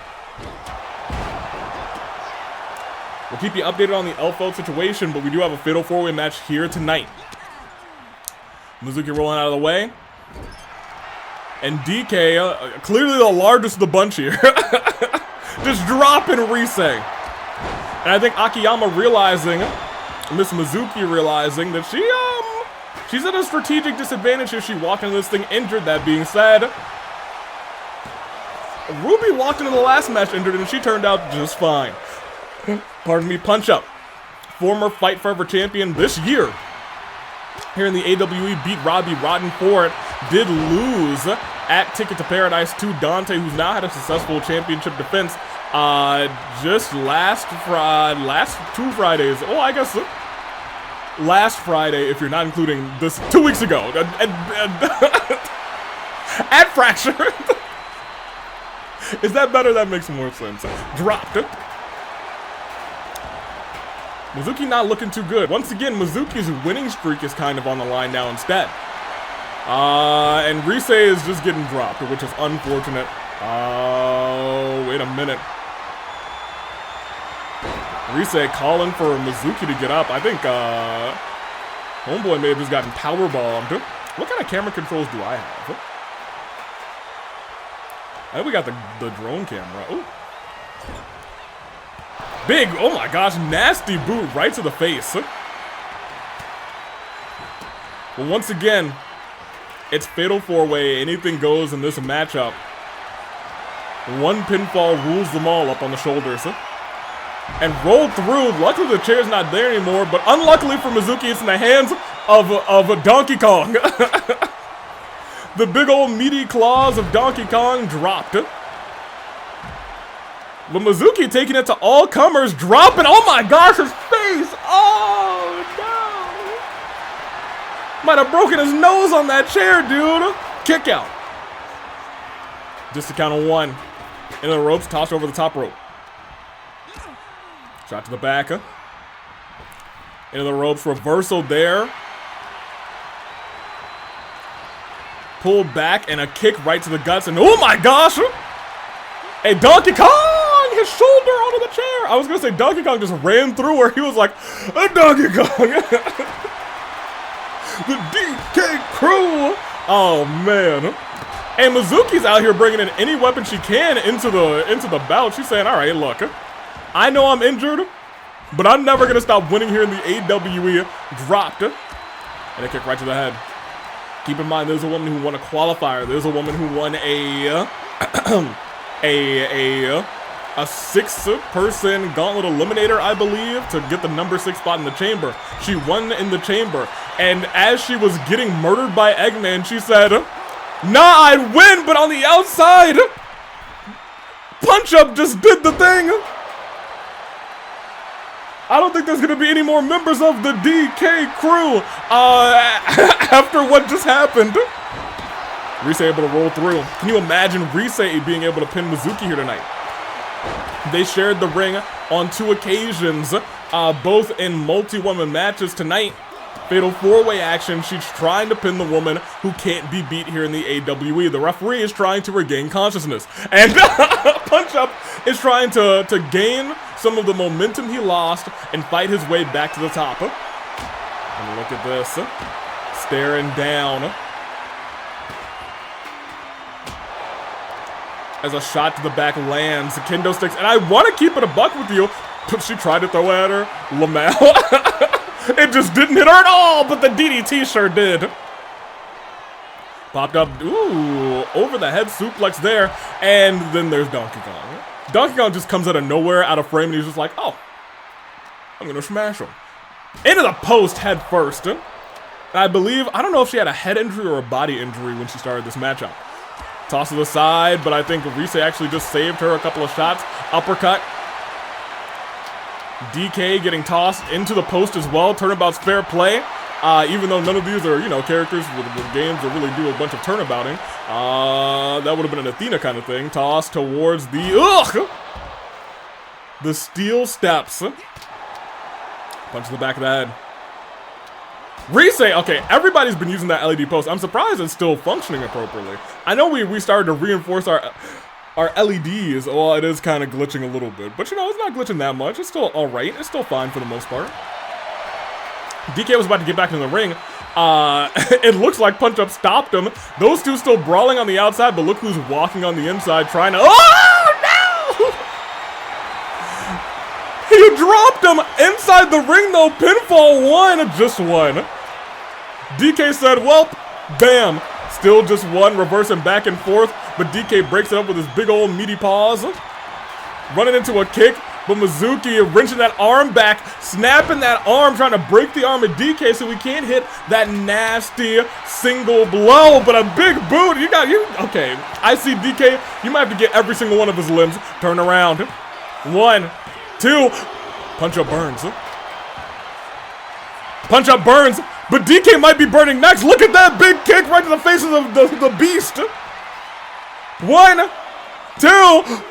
We'll keep you updated on the Elphelt situation, but we do have a fatal 4-way match here tonight. Mitsuri rolling out of the way. And DK, clearly the largest of the bunch here. Just dropping Risei. And I think Akiyama realizing, Miss Mitsuri realizing that she's at a strategic disadvantage if she walked into this thing injured. That being said, Ruby walked into the last match injured and she turned out just fine. Pardon me, Punch Up. Former Fight Forever champion this year. Here in the AWE, beat Robbie Rotten for it. Did lose at Ticket to Paradise to Dante, who's now had a successful championship defense. Just last 2 Fridays. Oh, I guess last Friday, if you're not including this 2 weeks ago. At Fracture. Is that better? That makes more sense. Dropped. Mitsuri not looking too good. Once again, Mizukie's winning streak is kind of on the line now instead. And Risei is just getting dropped, which is unfortunate. Oh, wait a minute. Risei calling for Mitsuri to get up. I think Homeboy may have just gotten powerbombed. What kind of camera controls do I have? I think we got the drone camera. Oh. Big, oh my gosh, nasty boot right to the face. Well, once again, it's fatal 4-way. Anything goes in this matchup. One pinfall rules them all up on the shoulders. And rolled through. Luckily, the chair's not there anymore, but unluckily for Mitsuri, it's in the hands of Donkey Kong. The big old meaty claws of Donkey Kong dropped. But Mitsuri taking it to all comers, dropping. Oh my gosh, his face! Oh no! Might have broken his nose on that chair, dude. Kick out. Just a count of 1. Into the ropes, tossed over the top rope. Shot to the back. Into the ropes, reversal there. Pulled back and a kick right to the guts. And oh my gosh! Hey, Donkey Kong! His shoulder onto the chair. I was gonna say Donkey Kong just ran through where he was like, Donkey Kong. The DK crew. Oh man. And Mizuki's out here bringing in any weapon she can into the bout. She's saying, all right, look, I know I'm injured, but I'm never gonna stop winning here in the AWE. Dropped. And a kick right to the head. Keep in mind, there's a woman who won a qualifier. There's a woman who won a 6-person gauntlet eliminator, I believe, to get the number 6 spot in the chamber. She won in the chamber, and as she was getting murdered by Eggman, she said, nah, I'd win, but on the outside, Punch Up just did the thing. I don't think there's gonna be any more members of the DK crew after what just happened. Risei able to roll through. Can you imagine Risei being able to pin Mitsuri here tonight? They shared the ring on 2 occasions, both in multi-woman matches tonight. Fatal 4-way action. She's trying to pin the woman who can't be beat here in the AWE. The referee is trying to regain consciousness. And Punch Up is trying to gain some of the momentum he lost and fight his way back to the top. And look at this. Staring down. As a shot to the back lands, the kendo sticks, and I want to keep it a buck with you, but she tried to throw at her. Lamau. It just didn't hit her at all, but the DDT sure did. Popped up, ooh, over the head suplex there, and then there's Donkey Kong. Donkey Kong just comes out of nowhere, out of frame, and he's just like, oh, I'm gonna smash him. Into the post head first. I believe, I don't know if she had a head injury or a body injury when she started this matchup. Toss to the side, but I think Risei actually just saved her a couple of shots. Uppercut. DK getting tossed into the post as well. Turnabout's fair play. Even though none of these are, you know, characters with games that really do a bunch of turnabouting. That would have been an Athena kind of thing. Toss towards the, the steel steps. Punch to the back of the head. Rise, okay, everybody's been using that LED post. I'm surprised it's still functioning appropriately. I know we started to reinforce our LEDs. Well, it is kind of glitching a little bit, but you know, it's not glitching that much. It's still all right. It's still fine for the most part. DK was about to get back into the ring. It looks like Punch Up stopped him. Those two still brawling on the outside, but look who's walking on the inside trying to... Oh, no! He dropped him inside the ring, though. Pinfall 1, just 1. DK said, well, bam. Still just 1, reversing back and forth, but DK breaks it up with his big old meaty paws. Running into a kick. But Mizuki wrenching that arm back, snapping that arm, trying to break the arm of DK so we can't hit that nasty single blow. But a big boot, okay. I see DK, you might have to get every single one of his limbs. Turn around. 1, 2, Punch Up burns. Punch Up burns, but DK might be burning next. Look at that big kick right to the face of the beast. 1, 2,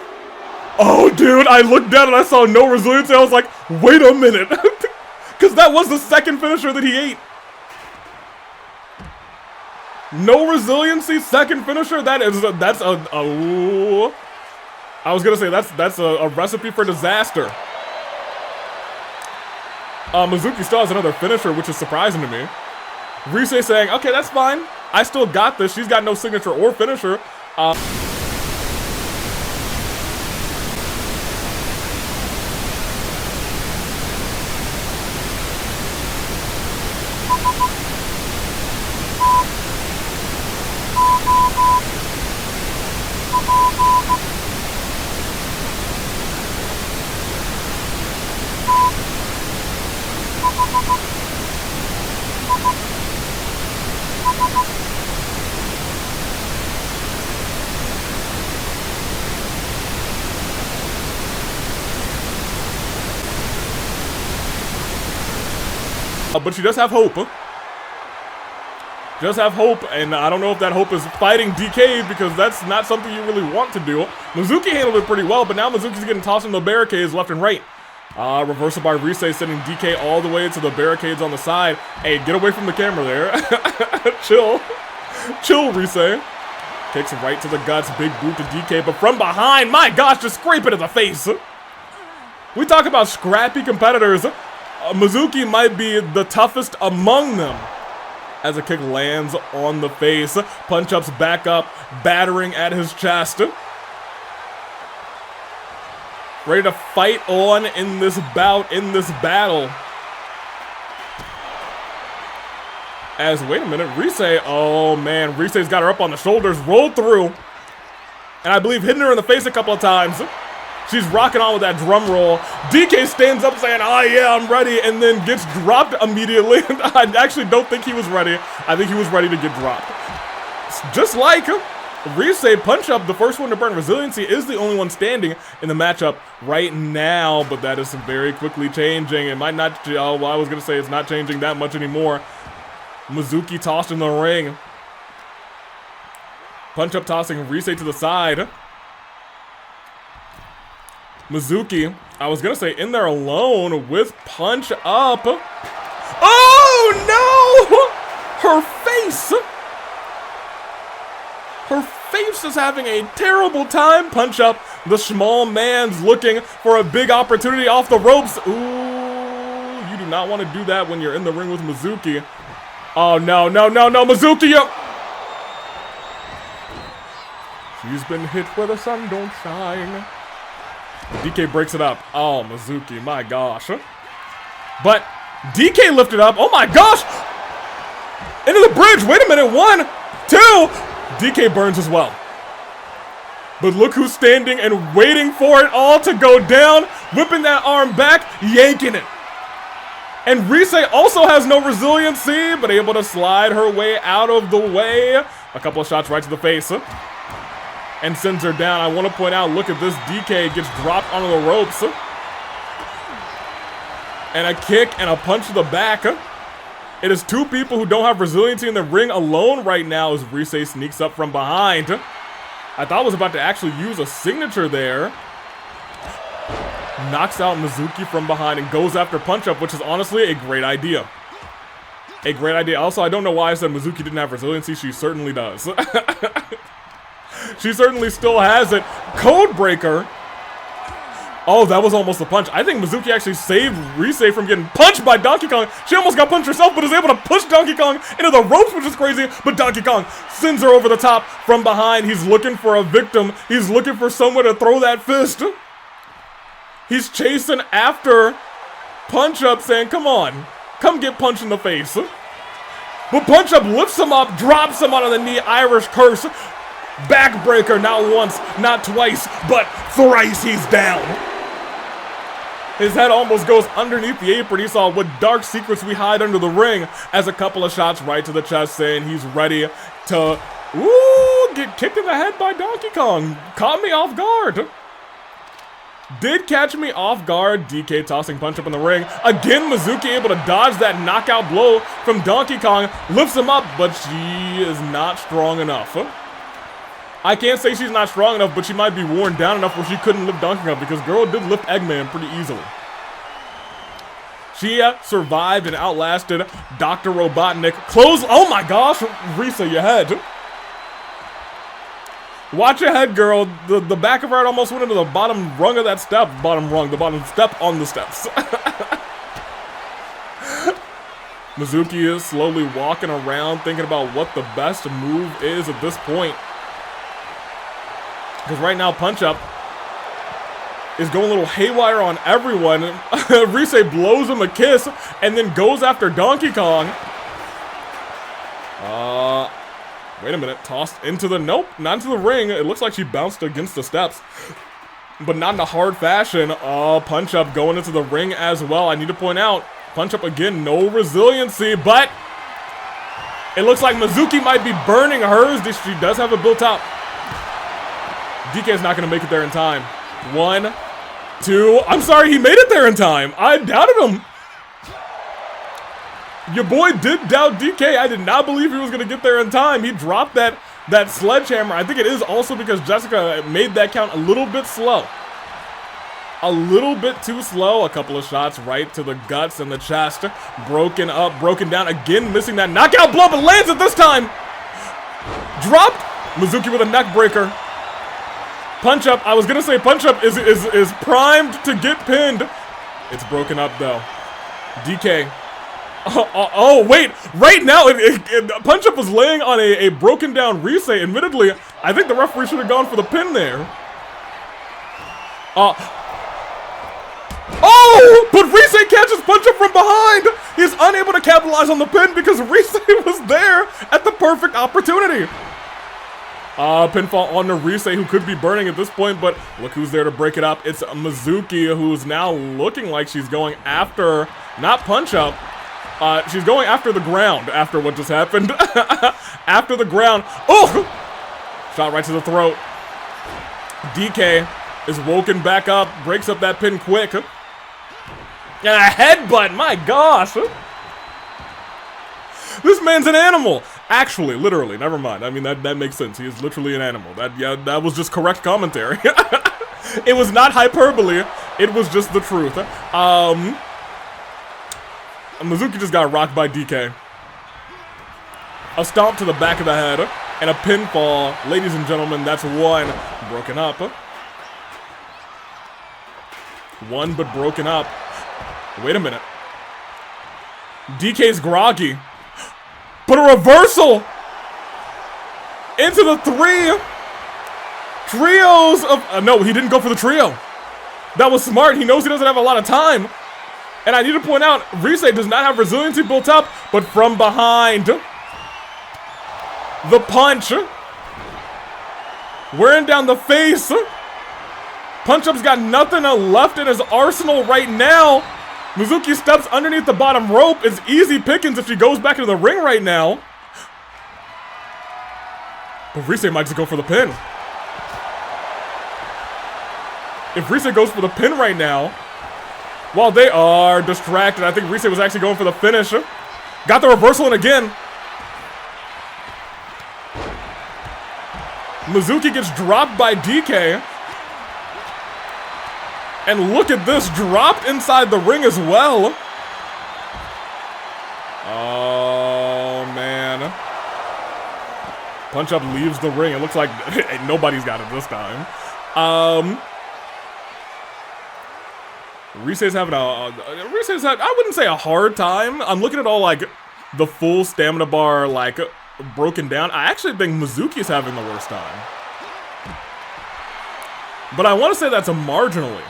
oh, dude, I looked down and I saw no resiliency. I was like, wait a minute. Because that was the second finisher that he ate. No resiliency, second finisher? I was going to say, that's a recipe for disaster. Mizuki still has another finisher, which is surprising to me. Rise saying, okay, that's fine. I still got this. She's got no signature or finisher. But she does have hope. Does have hope, and I don't know if that hope is fighting DK because that's not something you really want to do. Mizuki handled it pretty well, but now Mizuki's getting tossed in the barricades left and right. Reversal by Rise, sending DK all the way to the barricades on the side. Hey, get away from the camera there. Chill. Chill, Rise. Kicks right to the guts, big boot to DK, but from behind, my gosh, just scrape it in the face. We talk about scrappy competitors. Mizuki might be the toughest among them. As a kick lands on the face, Punch Up's back up, battering at his chest. Ready to fight on in this bout, in this battle. As, wait a minute, Rise, oh man, Rise's got her up on the shoulders, rolled through. And I believe hitting her in the face a couple of times. She's rocking on with that drum roll. DK stands up saying, oh yeah, I'm ready, and then gets dropped immediately. I actually don't think he was ready. I think he was ready to get dropped. Just like Rise, Punch Up, the first one to burn resiliency, is the only one standing in the matchup right now, but that is very quickly changing. It might not, well, I was going to say it's not changing that much anymore. Mizuki tossed in the ring. Punch Up tossing Rise to the side. Mizuki, I was gonna say in there alone with Punch Up. Oh no! Her face! Her face is having a terrible time. Punch Up, the small man's looking for a big opportunity off the ropes. Ooh, you do not want to do that when you're in the ring with Mizuki. Oh no, no, no, no, Mizuki! She's been hit where the sun don't shine. DK breaks it up. Oh, Mizuki, my gosh. But DK lifted up. Oh my gosh! Into the bridge. Wait a minute. 1, 2. DK burns as well. But look who's standing and waiting for it all to go down. Whipping that arm back, yanking it. And Rise also has no resiliency, but able to slide her way out of the way. A couple of shots right to the face. And sends her down. I want to point out, look at this. DK gets dropped onto the ropes. And a kick and a punch to the back. It is 2 people who don't have resiliency in the ring alone right now as Rise sneaks up from behind. I thought I was about to actually use a signature there. knocks out Mitsuri from behind and goes after punch-up, which is honestly a great idea. A great idea. Also, I don't know why I said Mitsuri didn't have resiliency. She certainly does. She certainly still has it. Code breaker. Oh, that was almost a punch. I think Mitsuri actually saved Rise from getting punched by Donkey Kong. She almost got punched herself, but is able to push Donkey Kong into the ropes, which is crazy. But Donkey Kong sends her over the top from behind. He's looking for a victim. He's looking for someone to throw that fist. He's chasing after Punch-Up, saying, come on, come get punched in the face. But Punch-Up lifts him up, drops him out of the knee, Irish curse. Backbreaker, not once, not twice, but thrice he's down. His head almost goes underneath the apron. He saw what dark secrets we hide under the ring, as a couple of shots right to the chest saying he's ready to, get kicked in the head by Donkey Kong. Caught me off guard. Did catch me off guard. DK tossing Punch-Up in the ring. Again, Mitsuri able to dodge that knockout blow from Donkey Kong. Lifts him up, but she is not strong enough. I can't say she's not strong enough, but she might be worn down enough where she couldn't lift Donkey Kong, because girl did lift Eggman pretty easily. She survived and outlasted Dr. Robotnik. Close. Oh my gosh, Risa, your head. Watch your head, girl. The back of her head almost went into the bottom rung of that step. Bottom rung, the bottom step on the steps. Mitsuri is slowly walking around thinking about what the best move is at this point. Because right now, Punch-Up is going a little haywire on everyone. Rise blows him a kiss and then goes after Donkey Kong. Wait a minute. Tossed into the... Nope, not into the ring. It looks like she bounced against the steps. But not in a hard fashion. Punch-Up going into the ring as well. I need to point out, Punch-Up again, no resiliency, but it looks like Mitsuri might be burning hers. She does have a built up. DK's not going to make it there in time. 1, 2. I'm sorry, he made it there in time. I doubted him. Your boy did doubt DK. I did not believe he was going to get there in time. He dropped that sledgehammer. I think it is also because Jessica made that count a little bit slow. A little bit too slow. A couple of shots right to the guts and the chest. Broken up, broken down. Again, missing that knockout blow, but lands it this time. Dropped. Mitsuri with a neck breaker. Punch-Up, I was gonna say Punch-Up is primed to get pinned. It's broken up though. DK. Oh wait, right now Punch-Up was laying on a broken down Rise. Admittedly, I think the referee should have gone for the pin there. Oh, but Rise catches Punch-Up from behind. He's unable to capitalize on the pin because Rise was there at the perfect opportunity. Pinfall on to Rise, who could be burning at this point, but look who's there to break it up. It's Mitsuri, who's now looking like she's going after, not Punch-Up, she's going after the ground after what just happened. After the ground. Oh! Shot right to the throat. DK is woken back up, breaks up that pin quick. And a headbutt, my gosh! This man's an animal! Actually, literally, never mind. I mean, that makes sense. He is literally an animal. That was just correct commentary. It was not hyperbole. It was just the truth. Mitsuri just got rocked by DK. A stomp to the back of the head and a pinfall. Ladies and gentlemen, that's one. Broken up. One, but broken up. Wait a minute. DK's groggy. But a reversal into the trios of... no, he didn't go for the trio. That was smart. He knows he doesn't have a lot of time. And I need to point out, Rise does not have resiliency built up, but from behind. The punch. Wearing down the face. Punch-Up's got nothing left in his arsenal right now. Mitsuri steps underneath the bottom rope. It's easy pickings if she goes back into the ring right now. But Rise might just go for the pin. If Rise goes for the pin right now, while they are distracted, I think Rise was actually going for the finish. Got the reversal in again. Mitsuri gets dropped by DK. And look at this, dropped inside the ring as well. Oh, man. Punch Up leaves the ring. It looks like nobody's got it this time. Risei's having I wouldn't say a hard time. I'm looking at all, like, the full stamina bar, like, broken down. I actually think Mizuki's having the worst time. But I want to say that's a marginally.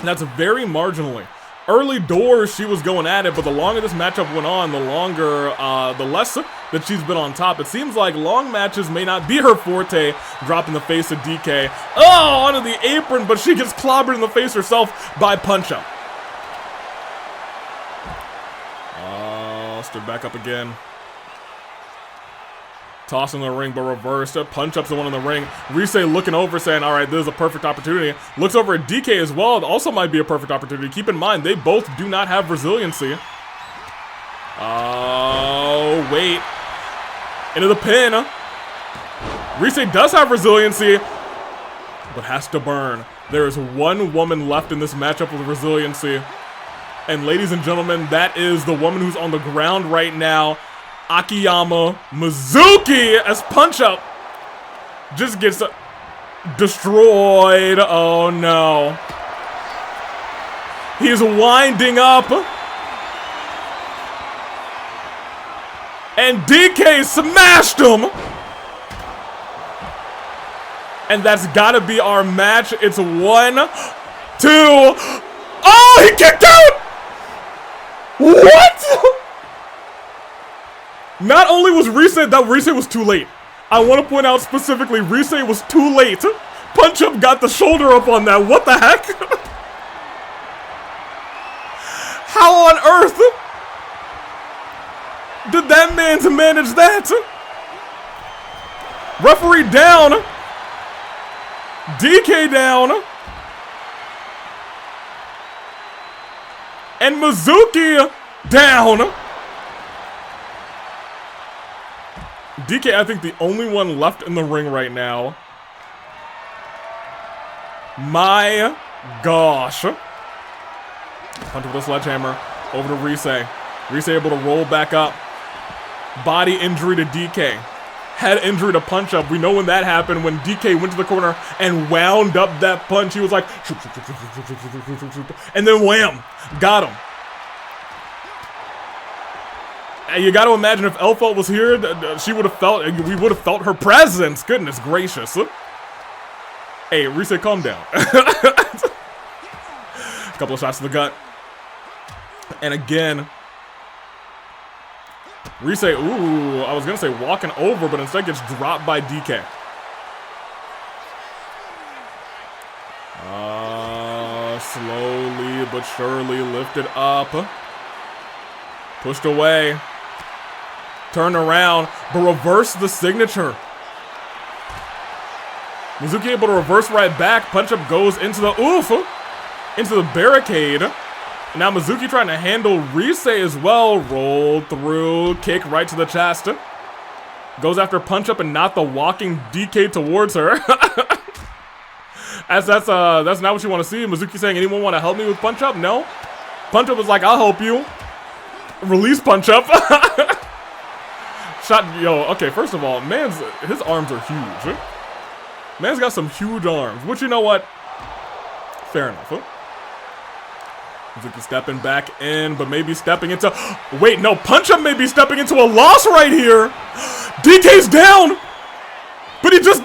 That's very marginally. Early doors, she was going at it, but the longer this matchup went on, the longer, the less that she's been on top. It seems like long matches may not be her forte, dropping the face of DK. Oh, onto the apron, but she gets clobbered in the face herself by Punch Up. Oh, stood back up again. Toss in the ring, but reversed. Punch Up's the one in the ring. Risei looking over, saying, all right, this is a perfect opportunity. Looks over at DK as well. Also might be a perfect opportunity. Keep in mind, they both do not have resiliency. Oh, wait. Into the pin. Risei does have resiliency, but has to burn. There is one woman left in this matchup with resiliency. And ladies and gentlemen, that is the woman who's on the ground right now. Akiyama Mizuki, as Punch Up just gets destroyed. Oh no. He's winding up. And DK smashed him. And that's gotta be our match. It's 1, 2. Oh, he kicked out! What? Not only was Risei was too late. I want to point out specifically, Risei was too late. Punch Up got the shoulder up on that. What the heck? How on earth did that man to manage that? Referee down. DK down. And Mizuki down. DK, I think, the only one left in the ring right now. My gosh. Punch with a sledgehammer over to Risei. Risei able to roll back up. Body injury to DK. Head injury to Punch Up. We know when that happened, when DK went to the corner and wound up that punch. He was like, and then wham, got him. You got to imagine if Elphelt was here, we would have felt her presence. Goodness gracious. Hey, Risei, calm down. A couple of shots to the gut. And again, Risei, ooh, I was going to say walking over, but instead gets dropped by DK. Slowly but surely lifted up. Pushed away. Turn around, but reverse the signature. Mizuki able to reverse right back. Punch Up goes into the into the barricade. Now Mizuki trying to handle Risei as well. Roll through, kick right to the chest. Goes after Punch Up and not the walking DK towards her. That's not what you want to see. Mizuki saying, anyone want to help me with Punch Up? No. Punch Up was like, I'll help you. Release Punch Up. Shot, yo, okay, first of all, his arms are huge. Man's got some huge arms, which, you know what? Fair enough, huh? Mizuki stepping back in, but maybe stepping into, wait, no, Punch Up may be stepping into a loss right here. DK's down, but he just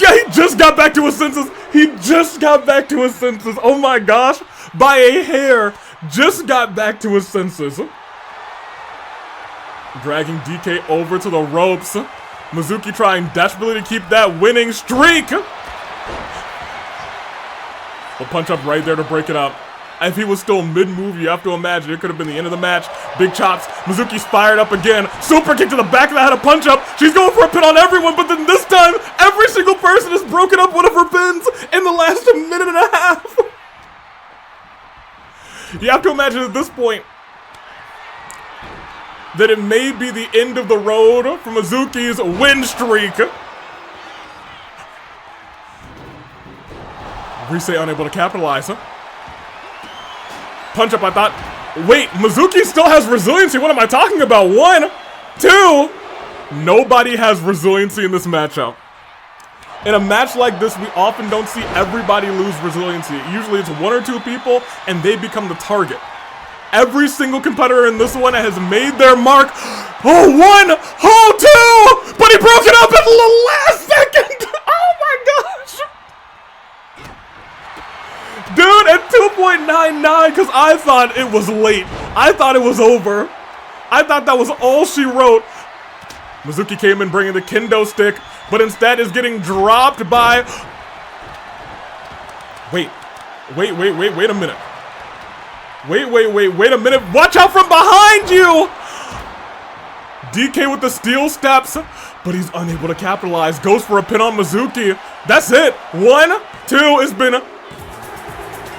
got back to his senses. He just got back to his senses. Oh my gosh, by a hair, just got back to his senses. Dragging DK over to the ropes. Mizuki trying desperately to keep that winning streak. But Punch Up right there to break it up. If he was still mid-move, you have to imagine it could have been the end of the match. Big chops. Mizuki's fired up again. Super kick to the back of the head of Punch Up. She's going for a pin on everyone, but then this time, every single person has broken up one of her pins in the last minute and a half. You have to imagine at this point that it may be the end of the road for Mizuki's win streak. Risei unable to capitalize, huh? Punch up, I thought. Wait, Mizuki still has resiliency. What am I talking about? 1, 2. Nobody has resiliency in this matchup. In a match like this, we often don't see everybody lose resiliency. Usually it's 1 or 2 people, and they become the target. Every single competitor in this one has made their mark. Oh, 1! Oh, 2! But he broke it up at the last second! Oh my gosh! Dude, at 2.99, because I thought it was late. I thought it was over. I thought that was all she wrote. Mizuki came in bringing the kendo stick, but instead is getting dropped by... Wait a minute. Wait a minute. Watch out from behind you! DK with the steel steps, but he's unable to capitalize. Goes for a pin on Mizuki. That's it. 1, 2. It's been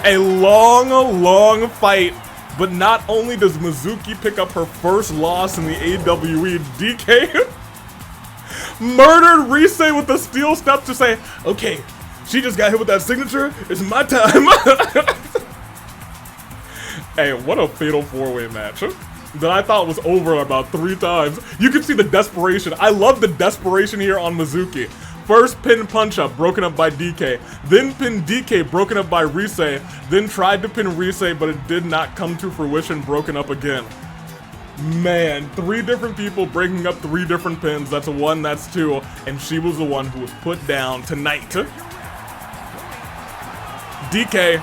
a long fight. But not only does Mizuki pick up her first loss in the AWE, DK murdered Rise with the steel step to say, okay, she just got hit with that signature. It's my time. Hey, what a fatal 4-way match that I thought was over about 3 times. You can see the desperation. I love the desperation here on Mizuki. First pin punch up, broken up by DK. Then pin DK, broken up by Rise. Then tried to pin Rise, but it did not come to fruition, broken up again. Man, 3 different people breaking up 3 different pins. That's 1, that's 2. And she was the one who was put down tonight. DK.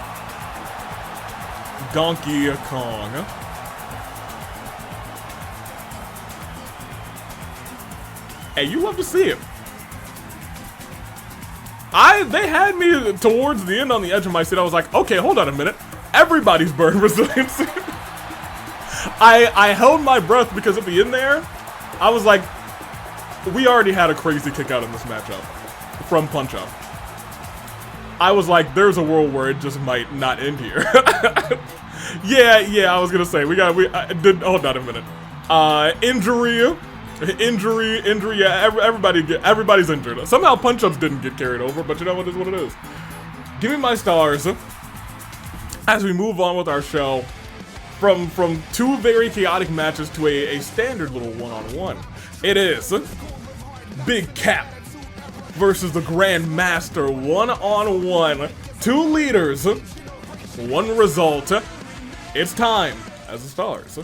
Donkey Kong. Hey, you love to see it. They had me towards the end on the edge of my seat. I was like, okay, hold on a minute. Everybody's burn resiliency. I held my breath because at the end there, I was like, we already had a crazy kick out in this matchup from punch up. I was like, there's a world where it just might not end here. Yeah, I was gonna say, hold on a minute. Injury, yeah, everybody's injured. Somehow punch-ups didn't get carried over, but you know what is what it is. Give me my stars. As we move on with our show, from 2 very chaotic matches to a standard little one-on-one. It is Big Cap versus the Grandmaster, 1-on-1. 2 leaders, 1 result. It's time as the stars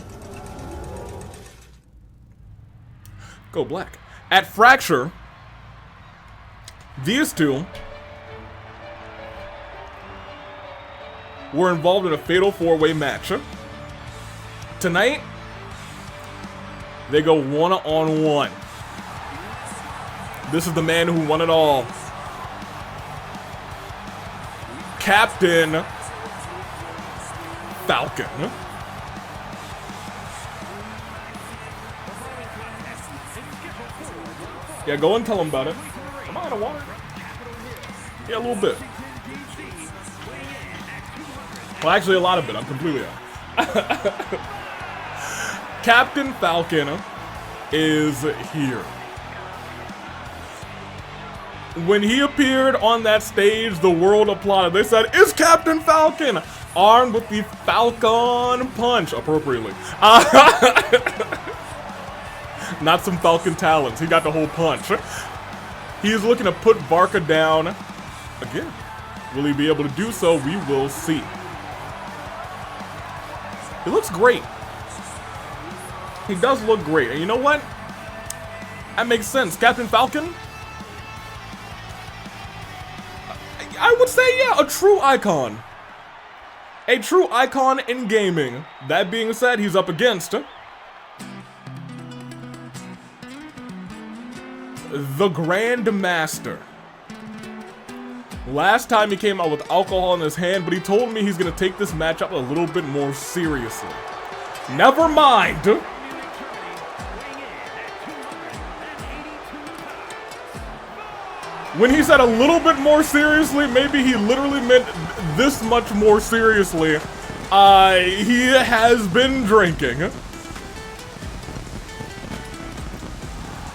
go black. At Fracture, these 2 were involved in a fatal 4-way match. Tonight, they go 1-on-1. This is the man who won it all. Captain Falcon. Yeah, go and tell him about it. Am I out of water? Yeah, a little bit. Well, actually, a lot of it. I'm completely out. Captain Falcon is here. When he appeared on that stage, the world applauded. They said, "It's Captain Falcon!" Armed with the Falcon punch, appropriately. Not some Falcon talons. He got the whole punch. He is looking to put Varka down again. Will he be able to do so? We will see. He looks great. He does look great. And you know what? That makes sense. Captain Falcon, I would say, yeah, a true icon. A true icon in gaming. That being said, he's up against the Grandmaster. Last time he came out with alcohol in his hand, but he told me he's gonna take this matchup a little bit more seriously. Never mind. When he said a little bit more seriously, maybe he literally meant this much more seriously. He has been drinking.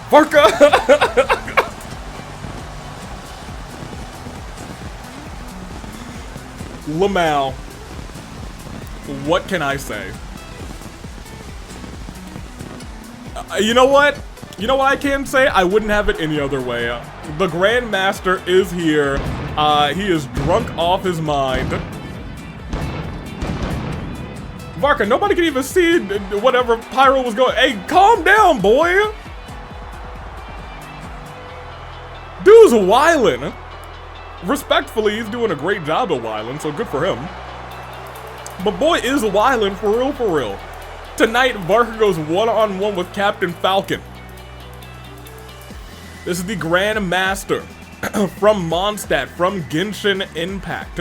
Varka! Lamau. What can I say? You know what? You know what I can say? I wouldn't have it any other way. The Grandmaster is here. He is drunk off his mind. Varka, nobody can even see whatever Pyro was going. Hey, calm down, boy. Dude's wildin'. Respectfully, he's doing a great job of wildin', so good for him. But boy is wildin' for real, for real. Tonight, Varka goes one-on-one with Captain Falcon. This is the Grandmaster from Mondstadt, from Genshin Impact.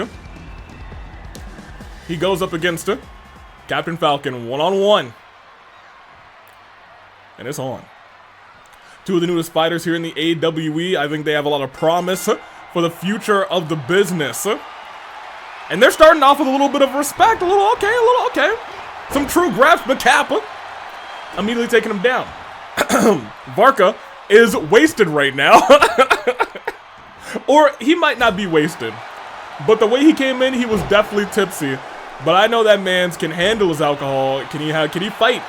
He goes up against Captain Falcon one-on-one. And it's on. Two of the newest fighters here in the AWE. I think they have a lot of promise for the future of the business. And they're starting off with a little bit of respect. A little okay. Some true grasp, but Kappa immediately taking him down. Varka is wasted right now. Or he might not be wasted. But the way he came in, he was definitely tipsy. But I know that man's can handle his alcohol. Can he fight?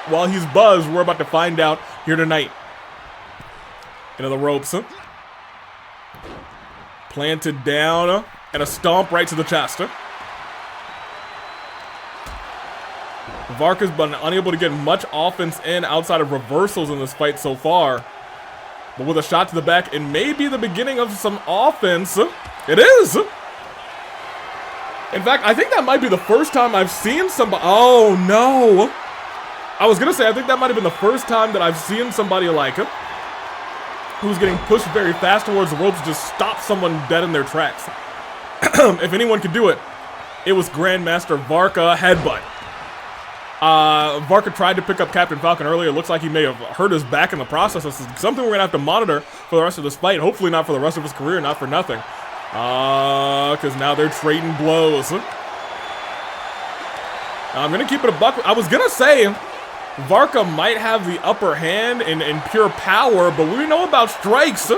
While he's buzzed, we're about to find out here tonight. Into the ropes. Planted down. And a stomp right to the chest. Varka's been unable to get much offense in outside of reversals in this fight so far. But with a shot to the back, it may be the beginning of some offense. It is! In fact, I think that might be the first time I've seen somebody... Oh, no! I was gonna say, I think that might have been the first time that I've seen somebody like him who's getting pushed very fast towards the ropes, just stop someone dead in their tracks. If anyone could do it, it was Grandmaster Varka headbutt. Varka tried to pick up Captain Falcon earlier. It looks like he may have hurt his back in the process. This is something we're gonna have to monitor for the rest of this fight. Hopefully not for the rest of his career, not for nothing. Because now they're trading blows. Now, I'm gonna keep it a buck. I was gonna say Varka might have the upper hand in pure power, but we know about strikes.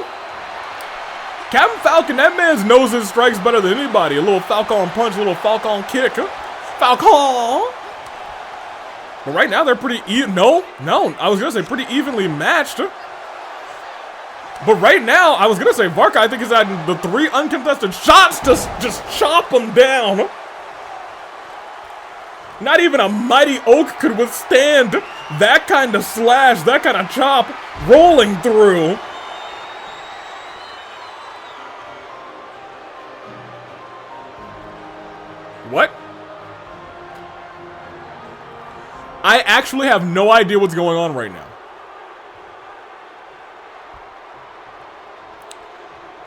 Captain Falcon, that man knows his strikes better than anybody. A little Falcon punch, a little Falcon kick. Falcon! But right now they're pretty no, I was gonna say pretty evenly matched. But right now, I was gonna say Varka, I think he's had the 3 uncontested shots to just chop him down. Not even a mighty oak could withstand that kind of slash, that kind of chop rolling through. What? I actually have no idea what's going on right now.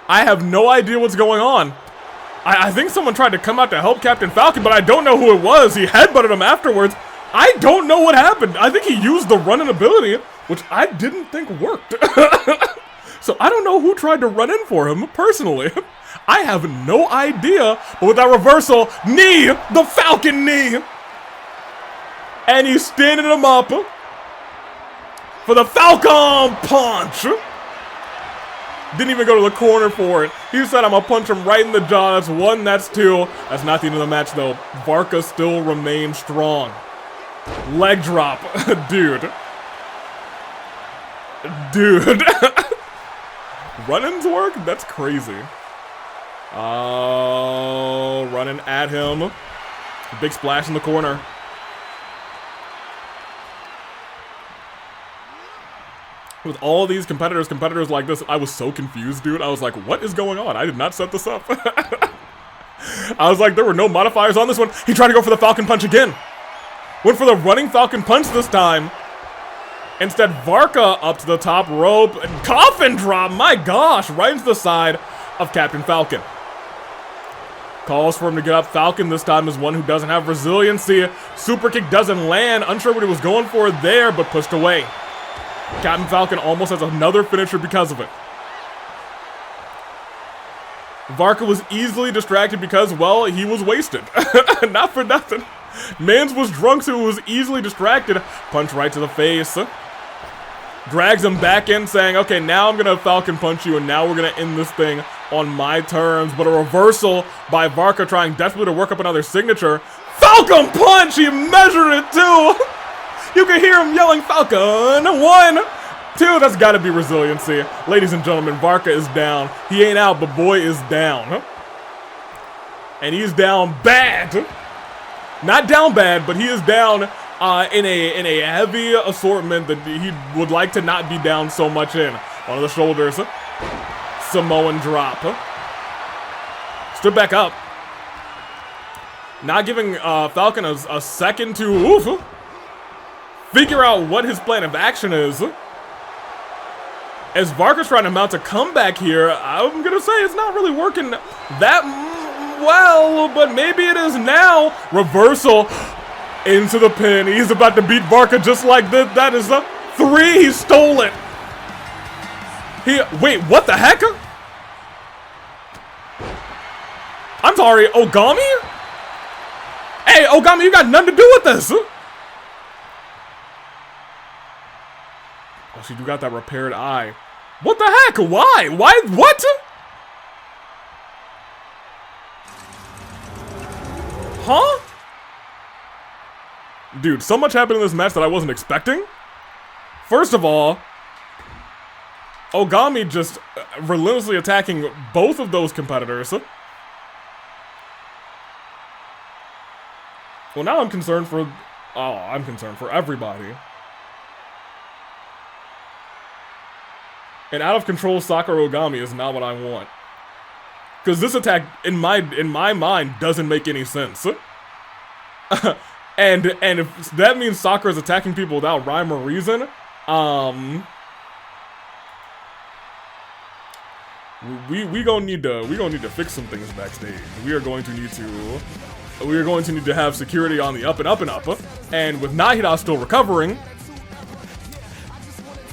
I have no idea what's going on. I think someone tried to come out to help Captain Falcon, but I don't know who it was. He headbutted him afterwards. I don't know what happened. I think he used the running ability, which I didn't think worked. So I don't know who tried to run in for him, personally. I have no idea. But with that reversal, knee, the Falcon knee. And he's standing him up for the Falcon punch. Didn't even go to the corner for it. He said, I'm gonna punch him right in the jaw. That's 1, that's 2. That's not the end of the match, though. Varka still remains strong. Leg drop. Dude. Run-ins work? That's crazy. Oh, running at him. Big splash in the corner. With all these competitors like this, I was so confused, dude. I was like, what is going on? I did not set this up. I was like, there were no modifiers on this one. He tried to go for the Falcon punch again. Went for the running Falcon punch this time. Instead, Varka up to the top rope. Coffin drop, my gosh, right into the side of Captain Falcon. Calls for him to get up. Falcon this time is one who doesn't have resiliency. Super kick doesn't land. Unsure what he was going for there, but pushed away. Captain Falcon almost has another finisher because of it. Varka was easily distracted because, well, he was wasted. Not for nothing. Mans was drunk, so he was easily distracted. Punch right to the face. Drags him back in, saying, okay, now I'm going to Falcon punch you, and now we're going to end this thing on my terms. But a reversal by Varka trying desperately to work up another signature. Falcon punch! He measured it too! You can hear him yelling Falcon! 1, 2, that's gotta be resiliency. Ladies and gentlemen, Varka is down. He ain't out, but boy is down. And he's down bad. Not down bad, but he is down in a heavy assortment that he would like to not be down so much in. On the shoulders. Samoan drop. Stood back up. Not giving Falcon a second to figure out what his plan of action is. As Varka's trying to mount a comeback here, I'm gonna say it's not really working that well, but maybe it is now. Reversal into the pin. He's about to beat Varka just like this. That is a 3. He stole it. Wait, what the heck? I'm sorry, Ogami? Hey, Ogami, you got nothing to do with this. Oh, she do got that repaired eye. What the heck? Why? Why? What? Huh? Dude, so much happened in this match that I wasn't expecting. First of all, Ogami just relentlessly attacking both of those competitors. Well, now I'm concerned for... Oh, I'm concerned for everybody. An out-of-control Sakura Ogami is not what I want. Because this attack, in my mind, doesn't make any sense. and if that means Sakura's attacking people without rhyme or reason, we gonna need to fix some things backstage. We are going to need to have security on the up and up and up. And with Nahida still recovering,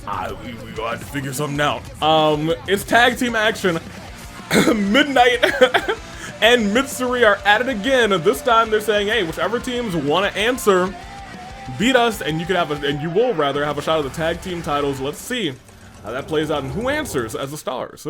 we gonna have to figure something out. It's tag team action. Midnight and Mitsuri are at it again. This time they're saying, hey, whichever teams want to answer, beat us, and you will rather have a shot at the tag team titles. Let's see how that plays out and who answers as the stars.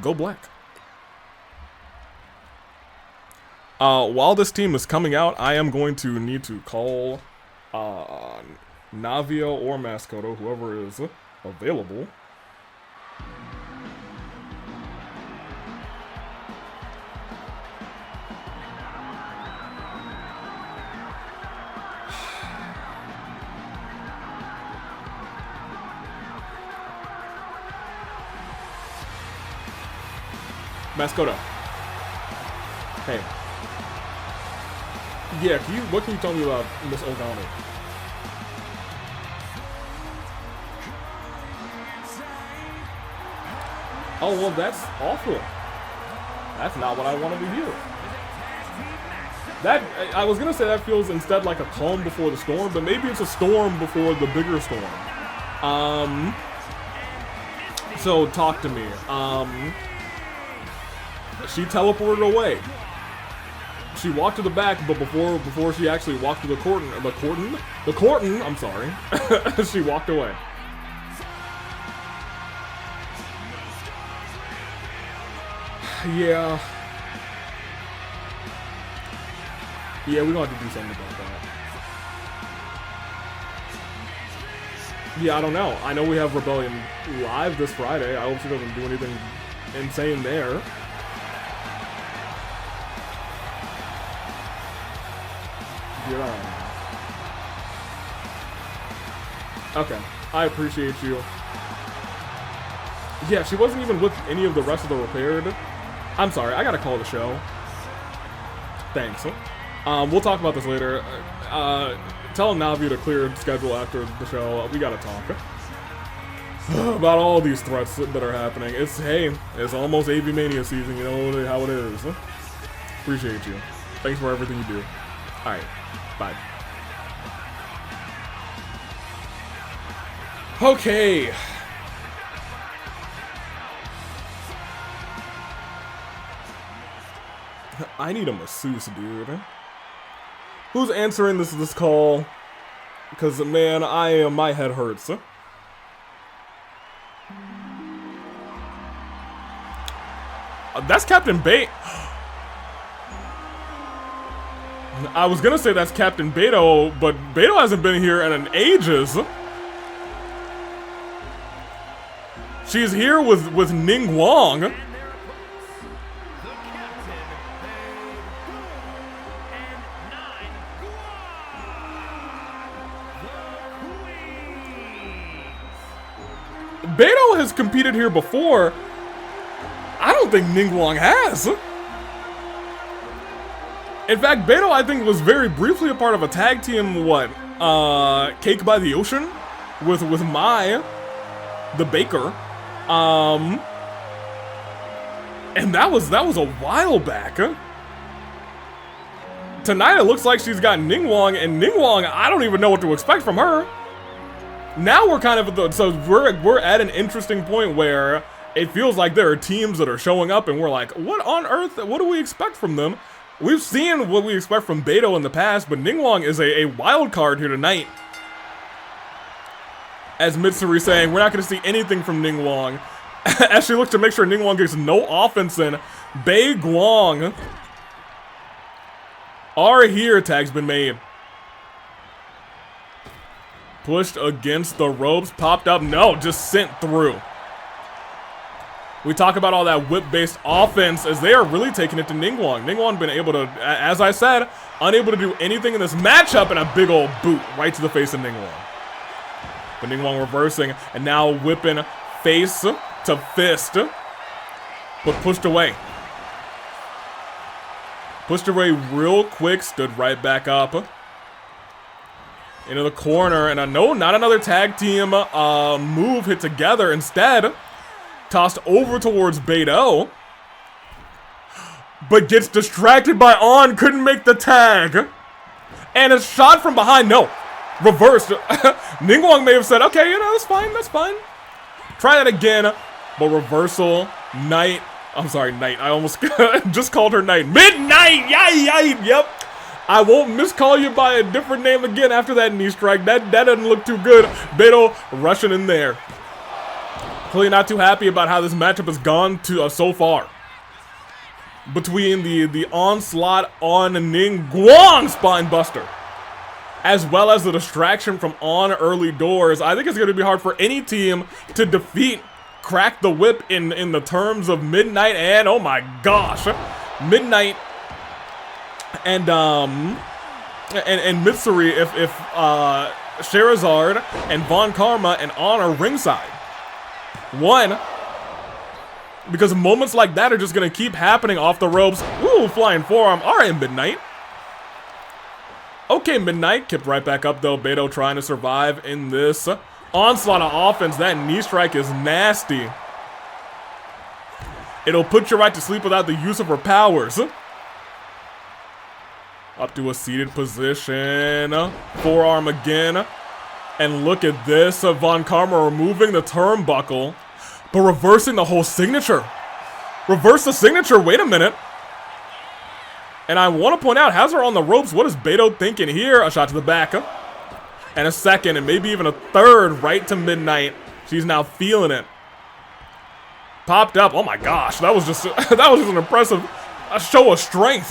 Go black. While this team is coming out, I am going to need to call Navia or Mascoto, whoever is available. Mascoto. Hey. Yeah, what can you tell me about Miss O'Donnell? Oh, well, that's awful. That's not what I wanted to hear. That, I was gonna say that feels instead like a calm before the storm, but maybe it's a storm before the bigger storm. So talk to me. She teleported away. She walked to the back, but before she actually walked to the cordon, I'm sorry, she walked away. Yeah. Yeah, we're gonna have to do something about that. Yeah, I don't know. I know we have Rebellion live this Friday. I hope she doesn't do anything insane there. Yeah. Okay, I appreciate you. Yeah, she wasn't even with any of the rest of the repaired. I'm sorry, I gotta call the show. Thanks. We'll talk about this later. Tell Navi to clear the schedule after the show. We gotta talk about all these threats that are happening. It's almost AV Mania season, you know how it is. Appreciate you. Thanks for everything you do. Alright, bye. Okay. I need a masseuse, dude. Who's answering this call? Because, man, my head hurts. That's Captain Bait. I was gonna say that's Captain Beto, but Beto hasn't been here in ages. She's here with Ning Wong. Beto has competed here before. I don't think Ning Wong has. In fact, Beto, I think, was very briefly a part of a tag team, Cake by the Ocean? With Mai, the baker. And that was a while back. Tonight it looks like she's got Ning Wong, and Ning Wong, I don't even know what to expect from her. Now we're kind of we're at an interesting point where it feels like there are teams that are showing up and we're like, what on earth, what do we expect from them? We've seen what we expect from Beto in the past, but Ning Wong is a wild card here tonight. As Mitsuri saying, we're not going to see anything from Ning Wong. As she looks to make sure Ning Wong gets no offense in. Bei Guang are here, tag's been made. Pushed against the ropes, popped up, no, just sent through. We talk about all that whip-based offense as they are really taking it to Ning Wong. Ning Wong been able to, as I said, unable to do anything in this matchup, and a big old boot right to the face of Ning Wong. But Ning Wong reversing, and now whipping face to fist, but pushed away. Pushed away real quick, stood right back up. Into the corner, and no, not another tag team move hit together. Instead, tossed over towards Beto, but gets distracted by On, couldn't make the tag. And a shot from behind, no, reversed. Ning Wong may have said, okay, you know, that's fine, that's fine. Try that again, but reversal, Night. I'm sorry, Night. I almost just called her Night. Midnight, yep. I won't miscall you by a different name again after that knee strike. That doesn't look too good. Beto rushing in there. Clearly not too happy about how this matchup has gone to so far. Between the onslaught on Ning Guang spine buster, as well as the distraction from on early doors, I think it's going to be hard for any team to defeat Crack the Whip in the terms of Midnight and, oh my gosh, Midnight and Mitsuri if Sherazard and Von Karma and On are ringside. One, because moments like that are just going to keep happening off the ropes. Ooh, flying forearm. All right, Midnight. Okay, Midnight. Kept right back up, though. Beto trying to survive in this onslaught of offense. That knee strike is nasty. It'll put you right to sleep without the use of her powers. Up to a seated position. Forearm again. And look at this. Von Karma removing the turnbuckle, but reversing the whole signature. Reverse the signature. Wait a minute. And I want to point out, has her on the ropes. What is Beto thinking here? A shot to the back. And a second, and maybe even a third right to Midnight. She's now feeling it. Popped up. Oh my gosh. That was just an impressive show of strength.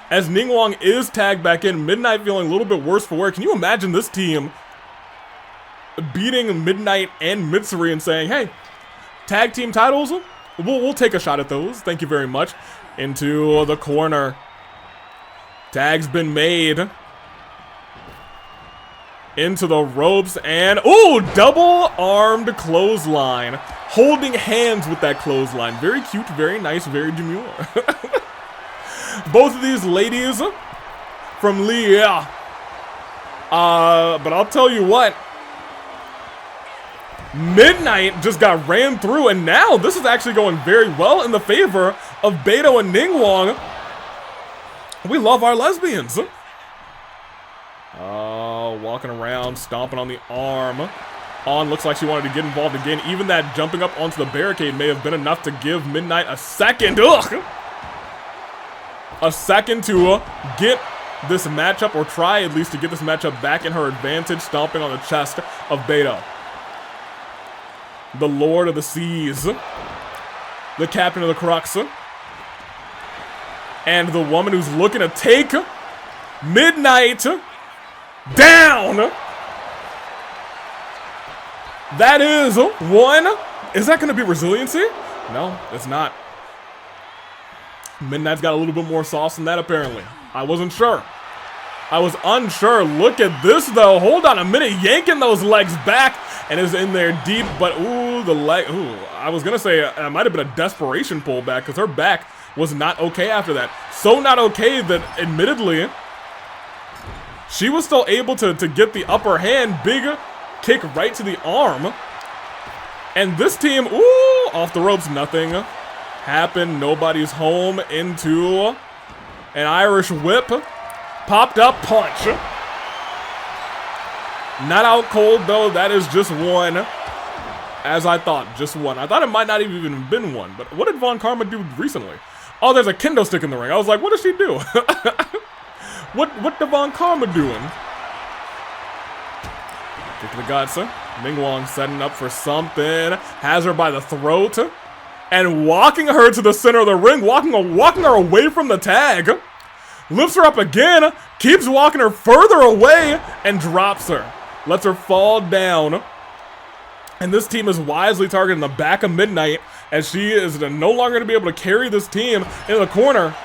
As Ning Wang is tagged back in, Midnight feeling a little bit worse for wear. Can you imagine this team beating Midnight and Mitsuri and saying, hey, tag team titles, we'll take a shot at those. Thank you very much. Into the corner. Tag's been made. Into the ropes and, ooh, double-armed clothesline. Holding hands with that clothesline. Very cute, very nice, very demure. Both of these ladies from Lee, yeah. But I'll tell you what. Midnight just got ran through, and now this is actually going very well in the favor of Beto and Ning Wang. We love our lesbians. Walking around, stomping on the arm. On looks like she wanted to get involved again. Even that jumping up onto the barricade may have been enough to give Midnight a second. Ugh! A second to get this matchup, or try at least to get this matchup back in her advantage, stomping on the chest of Beto. The Lord of the Seas. The Captain of the Crux. And the woman who's looking to take Midnight down. That is one. Is that going to be resiliency? No, it's not. Midnight's got a little bit more sauce than that, apparently. I wasn't sure. I was unsure. Look at this, though. Hold on a minute. Yanking those legs back and is in there deep. But, ooh, the leg. Ooh, I was going to say it might have been a desperation pullback because her back was not okay after that. So not okay that, admittedly, she was still able to get the upper hand. Big kick right to the arm. And this team, ooh, off the ropes, nothing happened. Nobody's home. Into an Irish whip. Popped up punch. Not out cold, though. That is just one. As I thought, just one. I thought it might not even have been one. But what did Von Karma do recently? Oh, there's a kendo stick in the ring. I was like, what does she do? What did Von Karma doing? Kick to the guts. Ning Wang setting up for something. Has her by the throat. And walking her to the center of the ring. Walking her away from the tag. Lifts her up again. Keeps walking her further away. And drops her. Lets her fall down. And this team is wisely targeting the back of Midnight, as she is no longer going to be able to carry this team in the corner.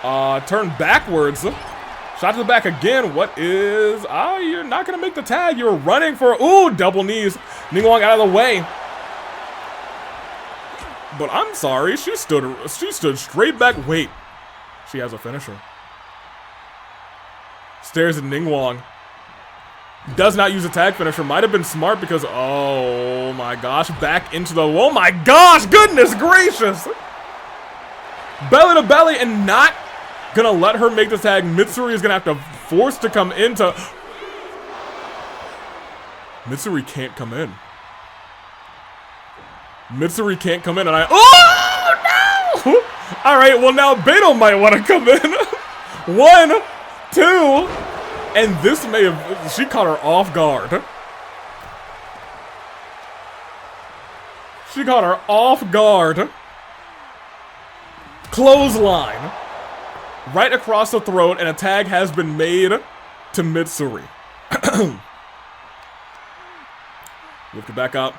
Turn backwards. Shot to the back again. What is... you're not going to make the tag. You're running for... Ooh, double knees. Ning Wang out of the way. But I'm sorry. She stood straight back. Wait. She has a finisher. Stares at Ning Wang. Does not use a tag finisher. Might have been smart because... Oh my gosh. Back into the... Oh my gosh. Goodness gracious. Belly to belly and not gonna let her make the tag. Mitsuri is gonna have to force to come into... Mitsuri can't come in. Mitsuri can't come in and I... Oh no! Alright, well now Beto might want to come in. 1, 2... And this may have... She caught her off guard. She caught her off guard. Clothesline. Right across the throat, and a tag has been made to Mitsuri. Lift it back up.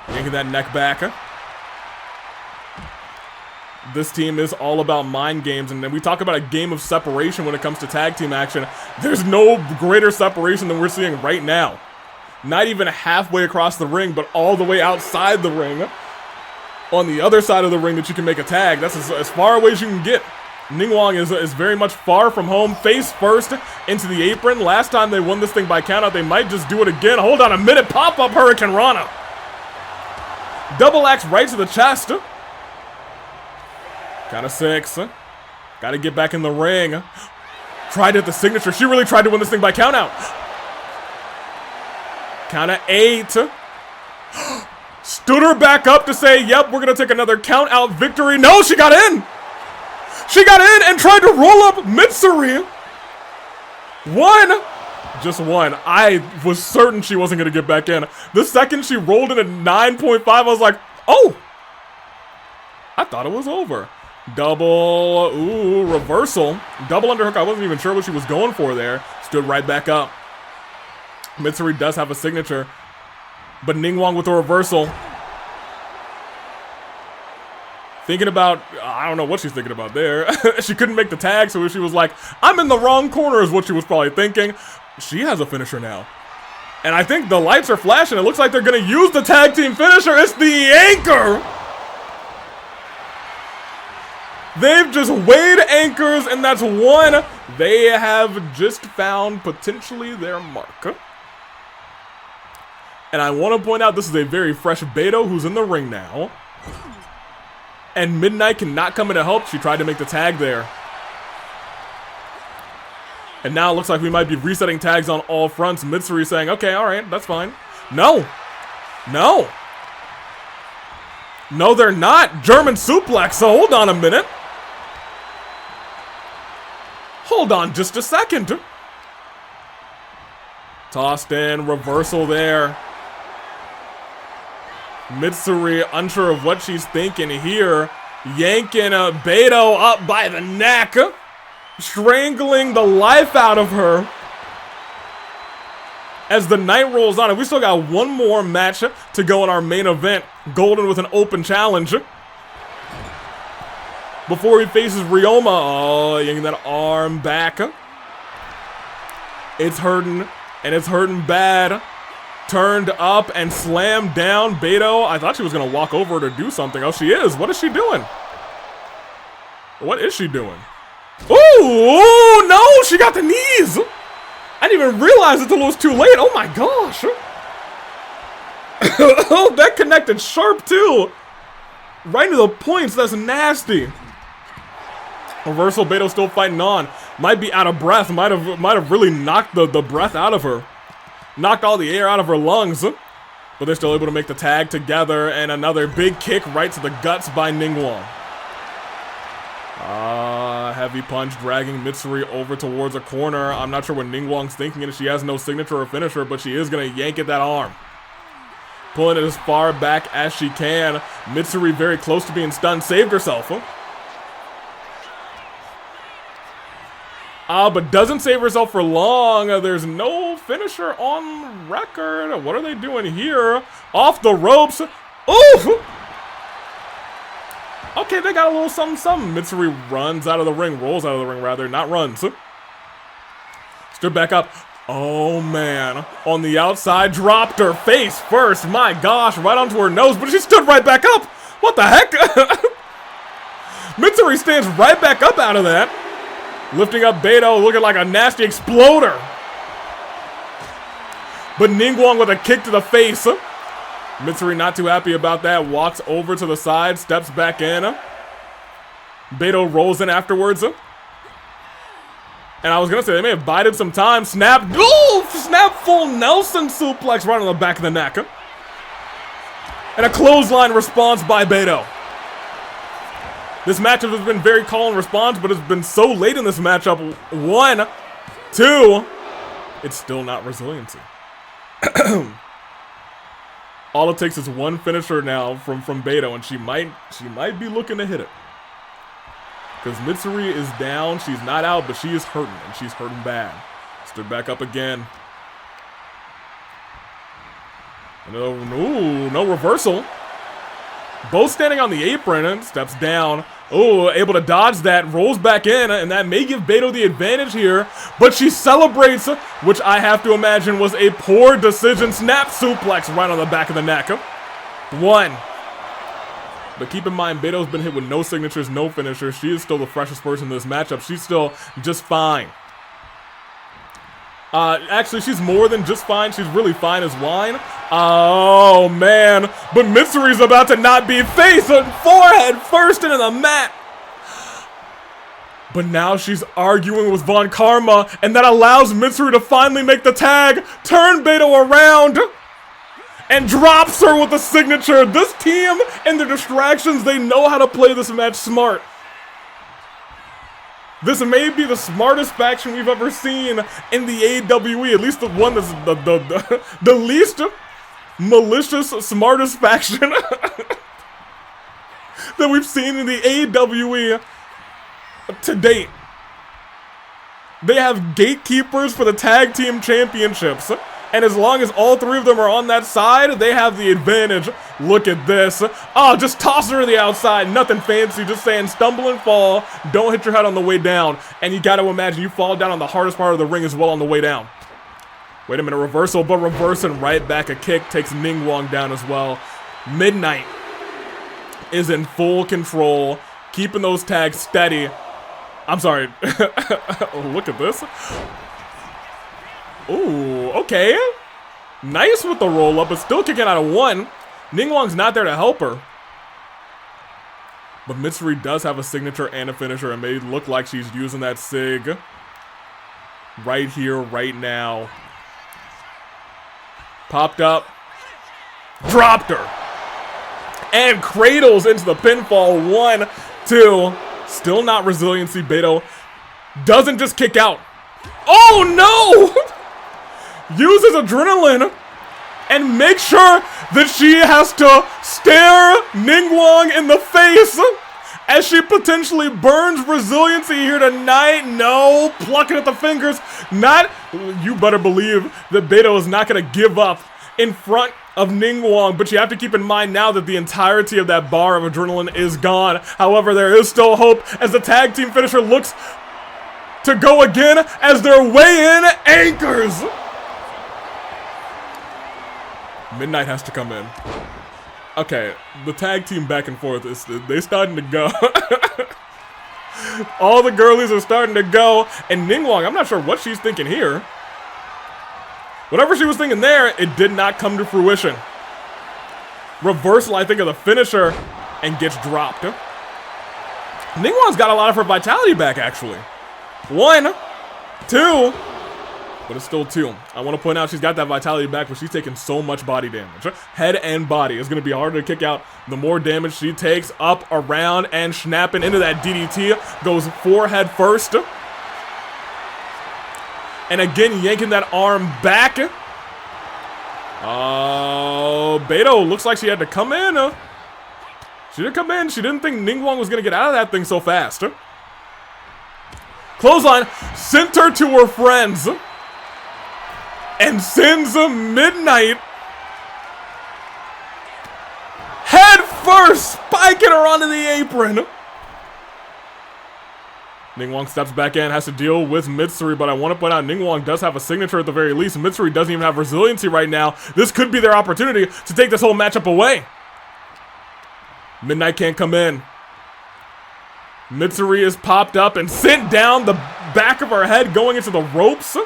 Yanking that neck back. This team is all about mind games, and then we talk about a game of separation when it comes to tag team action. There's no greater separation than we're seeing right now. Not even halfway across the ring, but all the way outside the ring. On the other side of the ring that you can make a tag. That's as far away as you can get. Ningguang is very much far from home. Face first into the apron. Last time they won this thing by countout, they might just do it again. Hold on a minute. Pop-up Hurricane Rana. Double axe right to the chest. Count of 6. Gotta get back in the ring. Tried at the signature. She really tried to win this thing by countout. Count of 8. Stood her back up to say, yep, we're gonna take another countout victory. No, she got in. She got in and tried to roll up Mitsuri. 1. Just 1. I was certain she wasn't going to get back in. The second she rolled in at 9.5, I was like, oh. I thought it was over. Double, reversal. Double underhook. I wasn't even sure what she was going for there. Stood right back up. Mitsuri does have a signature. But Ningguang with a reversal. Thinking about, I don't know what she's thinking about there. She couldn't make the tag, so she was like, I'm in the wrong corner is what she was probably thinking. She has a finisher now. And I think the lights are flashing. It looks like they're going to use the tag team finisher. It's the anchor. They've just weighed anchors, and that's 1. They have just found potentially their mark. And I want to point out this is a very fresh Beto who's in the ring now. And Midnight cannot come in to help. She tried to make the tag there. And now it looks like we might be resetting tags on all fronts. Mitsuri saying, okay, all right, that's fine. No. No. No, they're not. German suplex, so hold on a minute. Hold on just a second. Tossed in, reversal there. Mitsuri unsure of what she's thinking here. Yanking Beto up by the neck. Strangling the life out of her. As the night rolls on, and we still got one more match to go in our main event. Golden with an open challenge. Before he faces Ryoma. Oh, yanking that arm back. It's hurting, and it's hurting bad. Turned up and slammed down. Beto, I thought she was going to walk over to do something. Oh, she is. What is she doing? What is she doing? Ooh, no, she got the knees. I didn't even realize it until it was too late. Oh my gosh. Oh, that connected sharp too. Right into the points. That's nasty. Reversal. Beto still fighting on. Might be out of breath. Might have really knocked the breath out of her. Knocked all the air out of her lungs. But they're still able to make the tag together. And another big kick right to the guts by Ningguang. Heavy punch dragging Mitsuri over towards a corner. I'm not sure what Ningguang's thinking, and she has no signature or finisher, but she is going to yank at that arm. Pulling it as far back as she can. Mitsuri very close to being stunned. Saved herself. But doesn't save herself for long. There's no finisher on record. What are they doing here? Off the ropes. Ooh! Okay, they got a little something. Mitsuri runs out of the ring. Rolls out of the ring, rather. Not runs. Stood back up. Oh, man. On the outside. Dropped her face first. My gosh. Right onto her nose. But she stood right back up. What the heck? Mitsuri stands right back up out of that. Lifting up Beto. Looking like a nasty exploder. But Ningguang with a kick to the face. Mitsuri not too happy about that. Walks over to the side. Steps back in. Beto rolls in afterwards. And I was going to say, they may have bided some time. Snap. Ooh! Snap full Nelson suplex right on the back of the neck. And a clothesline response by Beto. This matchup has been very call and response, but it's been so late in this matchup. 1, 2. It's still not resiliency. All it takes is one finisher now from Beto, and she might be looking to hit it. Because Mitsuri is down. She's not out, but she is hurting, and she's hurting bad. Stood back up again. No, no reversal. Both standing on the apron and steps down. Oh, able to dodge that, rolls back in, and that may give Beto the advantage here. But she celebrates, which I have to imagine was a poor decision. Snap suplex right on the back of the neck. 1. But keep in mind, Beto's been hit with no signatures, no finishers. She is still the freshest person in this matchup. She's still just fine. Actually, she's more than just fine. She's really fine as wine. Oh, man. But Mitsuri's about to not be face and forehead first into the mat. But now she's arguing with Von Karma, and that allows Mitsuri to finally make the tag, turn Beto around, and drops her with a signature. This team and their distractions, they know how to play this match smart. This may be the smartest faction we've ever seen in the AWE. At least the one that's the least malicious, smartest faction that we've seen in the AWE to date. They have gatekeepers for the tag team championships. And as long as all 3 of them are on that side, they have the advantage. Look at this. Oh, just toss her to the outside. Nothing fancy. Just saying stumble and fall. Don't hit your head on the way down. And you got to imagine you fall down on the hardest part of the ring as well on the way down. Wait a minute. Reversal, but reversing right back. A kick takes Ningguang down as well. Midnight is in full control. Keeping those tags steady. I'm sorry. Oh, look at this. Ooh, okay. Nice with the roll-up, but still kicking out of 1. Ningguang's not there to help her. But Mitsuri does have a signature and a finisher, and may look like she's using that sig right here, right now. Popped up. Dropped her. And cradles into the pinfall. 1, 2. Still not resiliency. Beto doesn't just kick out. Oh, no! Uses adrenaline and makes sure that she has to stare Ningguang in the face as she potentially burns resiliency here tonight. No, plucking at the fingers. Not, you better believe that Beto is not going to give up in front of Ningguang, but you have to keep in mind now that the entirety of that bar of adrenaline is gone. However, there is still hope as the tag team finisher looks to go again as their weigh-in anchors. Midnight has to come in. Okay, the tag team back and forth, they're starting to go. All the girlies are starting to go, and Ningguang, I'm not sure what she's thinking here. Whatever she was thinking there, it did not come to fruition. Reversal, I think, of the finisher, and gets dropped. Ningguang's got a lot of her vitality back, actually. 1, 2, but it's still 2. I want to point out she's got that vitality back, but she's taking so much body damage. Head and body. It's going to be harder to kick out the more damage she takes. Up, around, and snapping into that DDT. Goes forehead first. And again, yanking that arm back. Oh, Beto looks like she had to come in. She didn't come in. She didn't think Ningguang was going to get out of that thing so fast. Clothesline sent her to her friends. And sends a Midnight head first, spiking her onto the apron. Ningguang steps back in, has to deal with Mitsuri, but I want to point out Ningguang does have a signature at the very least. Mitsuri doesn't even have resiliency right now. This could be their opportunity to take this whole matchup away. Midnight can't come in. Mitsuri is popped up and sent down the back of her head, going into the ropes.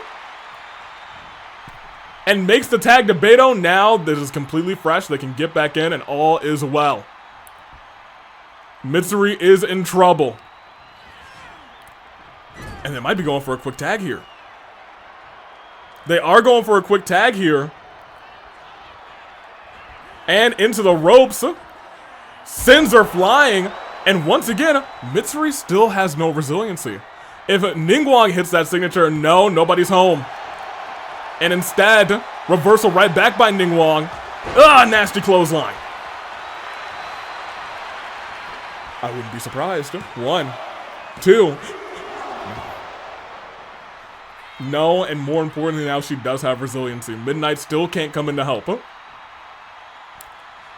And makes the tag to Beto. Now this is completely fresh. They can get back in and all is well. Mitsuri is in trouble. And they might be going for a quick tag here. They are going for a quick tag here. And into the ropes. Sends her flying. And once again, Mitsuri still has no resiliency. If Ningguang hits that signature, no, nobody's home. And instead, reversal right back by Ningguang. Ah, nasty clothesline. I wouldn't be surprised. 1, 2. No, and more importantly now she does have resiliency. Midnight still can't come in to help.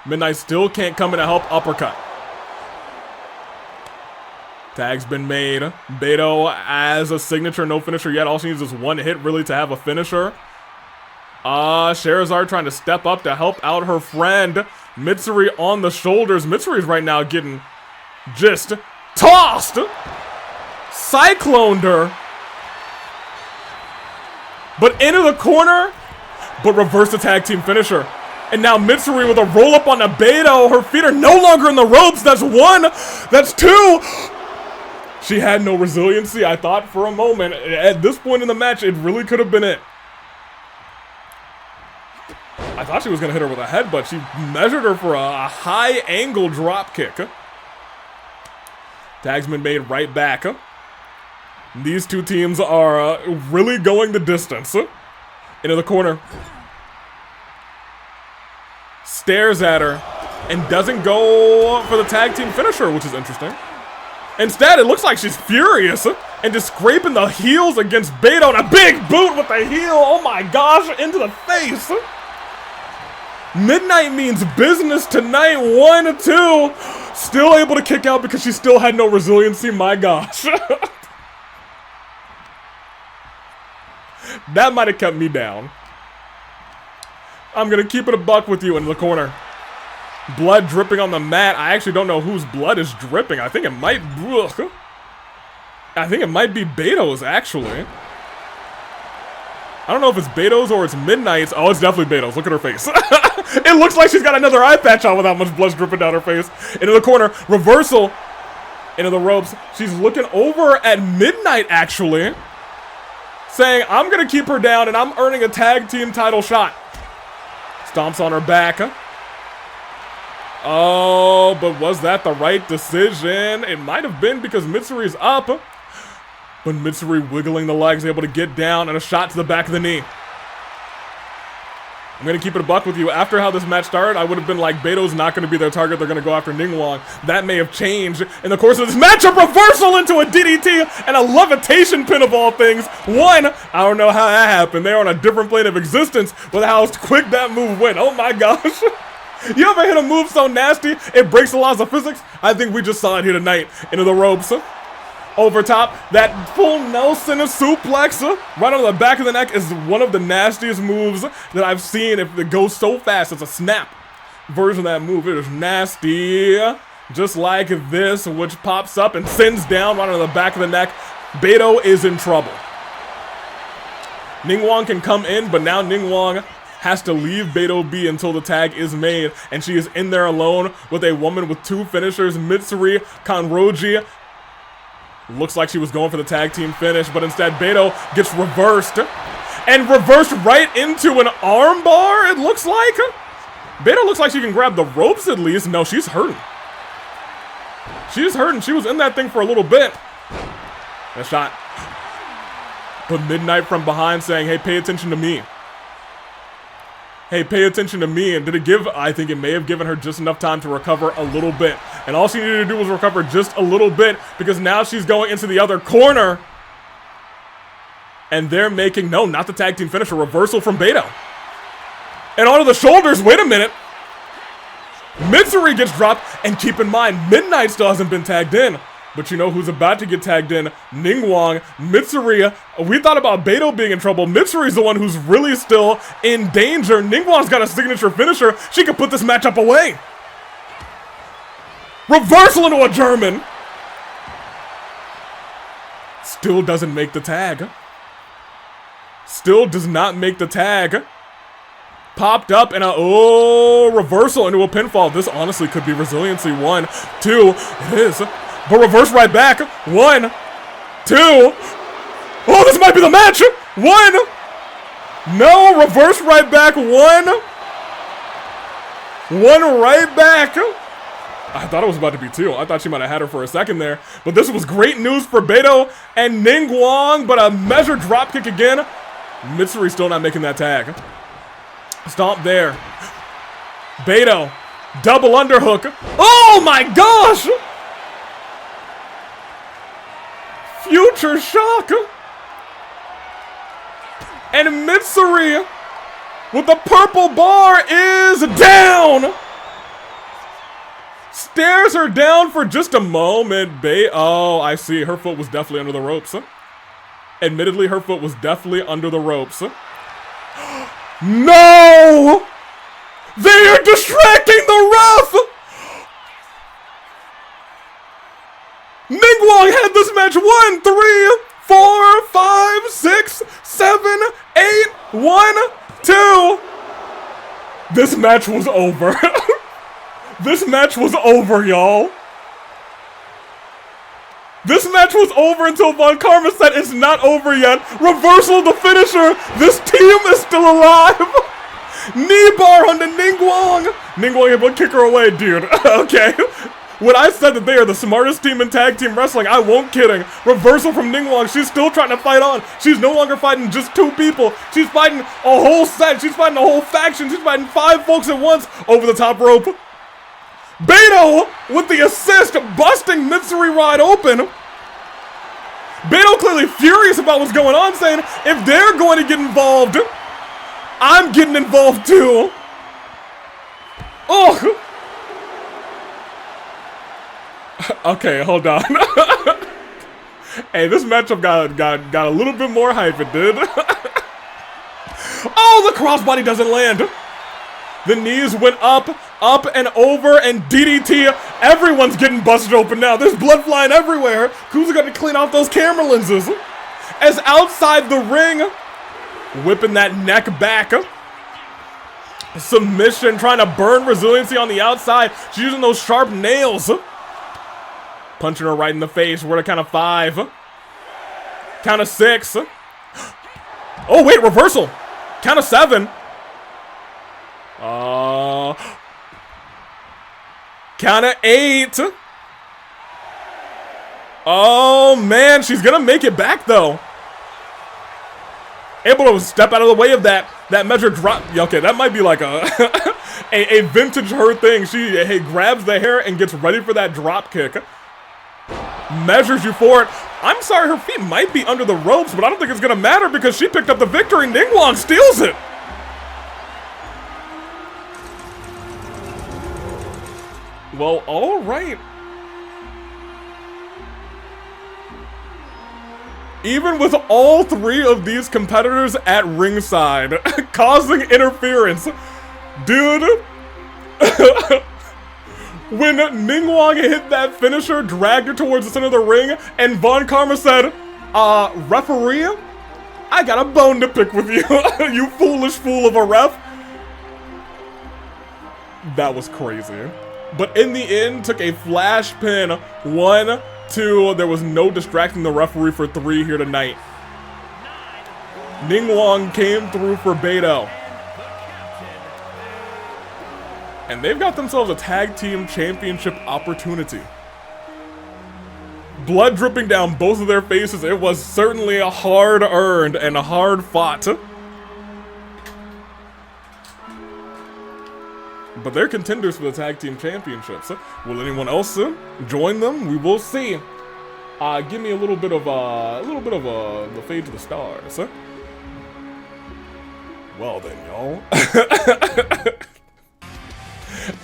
Midnight still can't come in to help. Uppercut. Tag's been made. Beto as a signature, no finisher yet. All she needs is 1 hit really to have a finisher. Sherazard trying to step up to help out her friend. Mitsuri on the shoulders. Mitsuri's right now getting just tossed. Cycloned her. But into the corner. But reverse the tag team finisher. And now Mitsuri with a roll up on the Beto. Her feet are no longer in the ropes. That's 1. That's 2. She had no resiliency. I thought for a moment, at this point in the match, it really could have been it. I thought she was going to hit her with a headbutt. She measured her for a high angle drop kick. Tag's been made right back. These two teams are really going the distance. Into the corner. Stares at her and doesn't go for the tag team finisher, which is interesting. Instead, it looks like she's furious and just scraping the heels against Beto, and a big boot with the heel. Oh my gosh, into the face. Midnight means business tonight. 1, 2. Still able to kick out because she still had no resiliency. My gosh. That might have kept me down. I'm going to keep it a buck with you in the corner. Blood dripping on the mat. I actually don't know whose blood is dripping. I think it might... Ugh. I think it might be Beto's, actually. I don't know if it's Beto's or it's Midnight's. Oh, it's definitely Beto's. Look at her face. It looks like she's got another eye patch on with how much blood's dripping down her face. Into the corner. Reversal. Into the ropes. She's looking over at Midnight, actually. Saying, I'm going to keep her down and I'm earning a tag team title shot. Stomps on her back. Oh, but was that the right decision? It might have been because Mitsuri's up. But Mitsuri wiggling the legs, able to get down, and a shot to the back of the knee. I'm going to keep it a buck with you. After how this match started, I would have been like, Beto's not going to be their target. They're going to go after Ningguang. That may have changed in the course of this matchup. Reversal into a DDT and a levitation pin of all things. 1, I don't know how that happened. They're on a different plane of existence with how quick that move went. Oh my gosh. You ever hit a move so nasty, it breaks the laws of physics? I think we just saw it here tonight. Into the ropes. Over top, that full Nelson suplex right on the back of the neck is one of the nastiest moves that I've seen. If it goes so fast, it's a snap version of that move. It is nasty. Just like this, which pops up and sends down right on the back of the neck. Beto is in trouble. Ningguang can come in, but now Ningguang has to leave Beto be until the tag is made, and she is in there alone with a woman with 2 finishers, Mitsuri Kanroji. Looks like she was going for the tag team finish, but instead Beto gets reversed. And reversed right into an armbar, it looks like. Beto looks like she can grab the ropes at least. No, she's hurting. She's hurting. She was in that thing for a little bit. A shot. But Midnight from behind saying, hey, pay attention to me. Hey, pay attention to me. And did it give, I think it may have given her just enough time to recover a little bit. And all she needed to do was recover just a little bit, because now she's going into the other corner. And they're making, no, not the tag team finish, a reversal from Beto. And onto the shoulders, wait a minute. Mitsuri gets dropped, and keep in mind, Midnight still hasn't been tagged in. But you know who's about to get tagged in? Ningguang. Mitsuri. We thought about Beto being in trouble. Mitsuri's the one who's really still in danger. Ningguang's got a signature finisher. She could put this matchup away. Reversal into a German. Still doesn't make the tag. Still does not make the tag. Popped up and a, reversal into a pinfall. This honestly could be resiliency. 1, 2, it is. But reverse right back. 1, 2. Oh, this might be the match. 1. No, reverse right back. 1. 1 right back. I thought it was about to be 2. I thought she might have had her for a second there. But this was great news for Beto and Ningguang. But a measured dropkick again. Mitsuri still not making that tag. Stomp there. Beto, double underhook. Oh my gosh! Future shock. And Mitsuri with the purple bar is down. Stares her down for just a moment. Oh, I see. Her foot was definitely under the ropes. Admittedly, her foot was definitely under the ropes. No! They are distracting the ref! Ningguang had this match 1, 3, 4, 5, 6, 7, 8, 1, 2. This match was over. This match was over, y'all. This match was over until Von Karma said it's not over yet. Reversal the finisher. This team is still alive. Knee bar on the Ningguang. Ningguang able to kick her away, dude. Okay. When I said that they are the smartest team in tag team wrestling, I won't kidding. Reversal from Ningguang. She's still trying to fight on. She's no longer fighting just 2 people. She's fighting a whole set. She's fighting a whole faction. She's fighting 5 folks at once over the top rope. Beto with the assist, busting Mitsuri wide open. Beto clearly furious about what's going on, saying, if they're going to get involved, I'm getting involved too. Oh. Okay, hold on. Hey, this matchup got a little bit more hype, it did. Oh, the crossbody doesn't land. The knees went up and over, and DDT. Everyone's getting busted open now. There's blood flying everywhere. Kuza got to clean off those camera lenses. As outside the ring, whipping that neck back. Submission, trying to burn resiliency on the outside. She's using those sharp nails. Punching her right in the face. We're at a count of 5. Count of 6. Oh, wait, reversal. Count of 7. Count of 8. Oh, man. She's going to make it back, though. Able to step out of the way of that measure drop. Okay, that might be like a vintage her thing. She grabs the hair and gets ready for that drop kick. Measures you for it. I'm sorry, her feet might be under the ropes, but I don't think it's going to matter because she picked up the victory. Ningguang steals it. Well, all right. Even with all 3 of these competitors at ringside, causing interference, dude. When Ningguang hit that finisher, dragged her towards the center of the ring, and Von Karma said, referee, I got a bone to pick with you, you foolish fool of a ref. That was crazy. But in the end, took a flash pin. 1, 2, there was no distracting the referee for 3 here tonight. Ningguang came through for Beto. And they've got themselves a tag team championship opportunity. Blood dripping down both of their faces. It was certainly a hard earned and a hard fought. But they're contenders for the tag team championships. Will anyone else join them? We will see. Give me a little bit of the fade to the stars. Well then, y'all.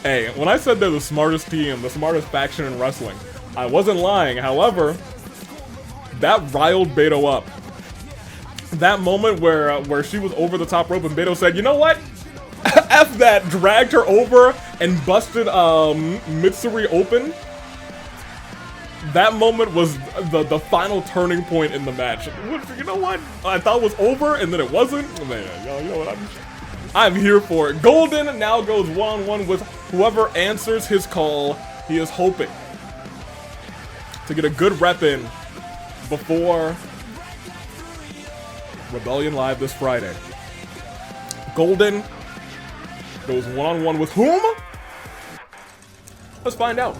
Hey, when I said they're the smartest team, the smartest faction in wrestling, I wasn't lying. However, that riled Beto up. That moment where she was over the top rope and Beto said, you know what? F that, dragged her over and busted Mitsuri open. That moment was the final turning point in the match. You know what? I thought it was over and then it wasn't. Man, yo, you know what? I'm here for it. Golden now goes one-on-one with whoever answers his call. He is hoping to get a good rep in before Rebellion Live this Friday. Golden goes one-on-one with whom? Let's find out.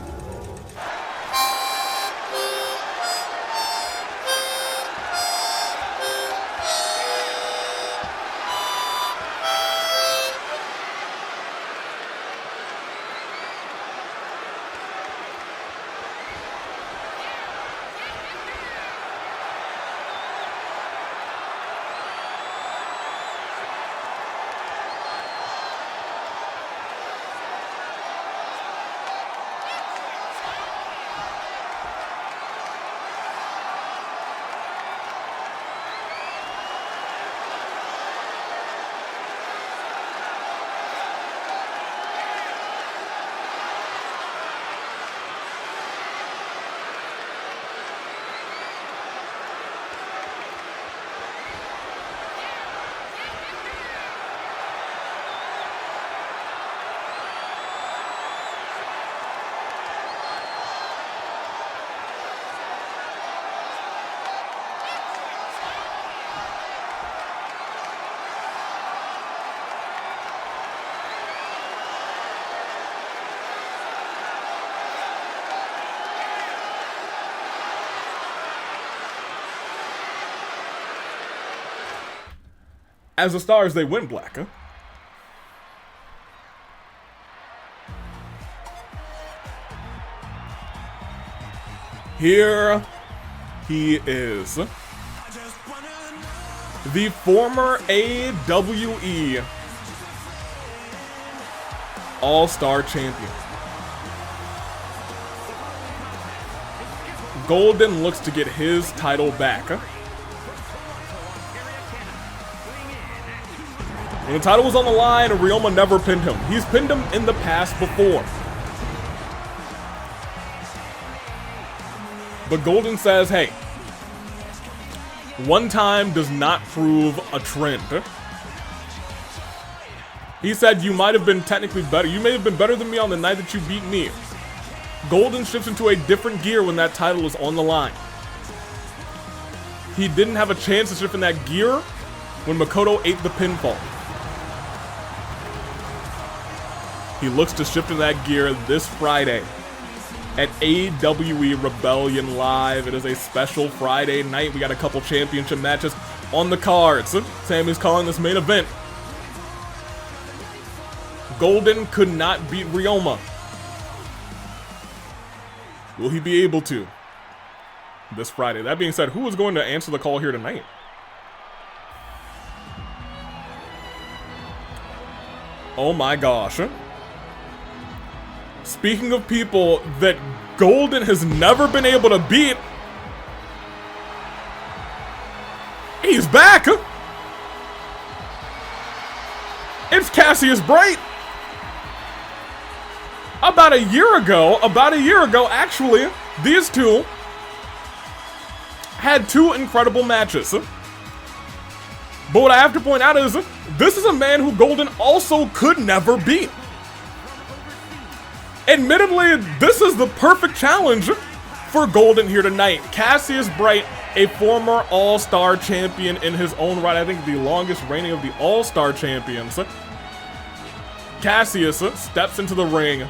As the Stars, they went black. Here he is. The former AWE All-Star Champion. Golden looks to get his title back. When the title was on the line, Ryoma never pinned him. He's pinned him in the past before. But Golden says, hey, one time does not prove a trend. He said, you might have been technically better. You may have been better than me on the night that you beat me. Golden shifts into a different gear when that title is on the line. He didn't have a chance to shift in that gear when Makoto ate the pinfall. He looks to shift in that gear this Friday at AWE Rebellion Live. It is a special Friday night. We got a couple championship matches on the cards. Sammy's calling this main event. Golden could not beat Ryoma. Will he be able to this Friday? That being said, who is going to answer the call here tonight? Oh my gosh. Speaking of people that Golden has never been able to beat, he's back! It's Cassius Bright! About a year ago, actually, these two had two incredible matches. But what I have to point out is, this is a man who Golden also could never beat. Admittedly, this is the perfect challenge for Golden here tonight. Cassius Bright, a former All-Star champion in his own right. I think the longest reigning of the All-Star champions. Cassius steps into the ring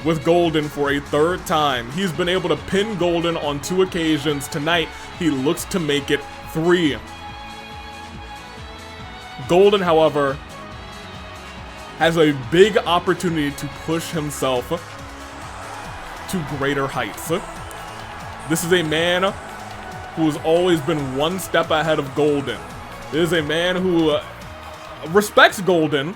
with Golden for a third time. He's been able to pin Golden on 2 occasions. Tonight, he looks to make it 3. Golden, however, has a big opportunity to push himself to greater heights. This is a man who has always been one step ahead of Golden. This is a man who respects Golden,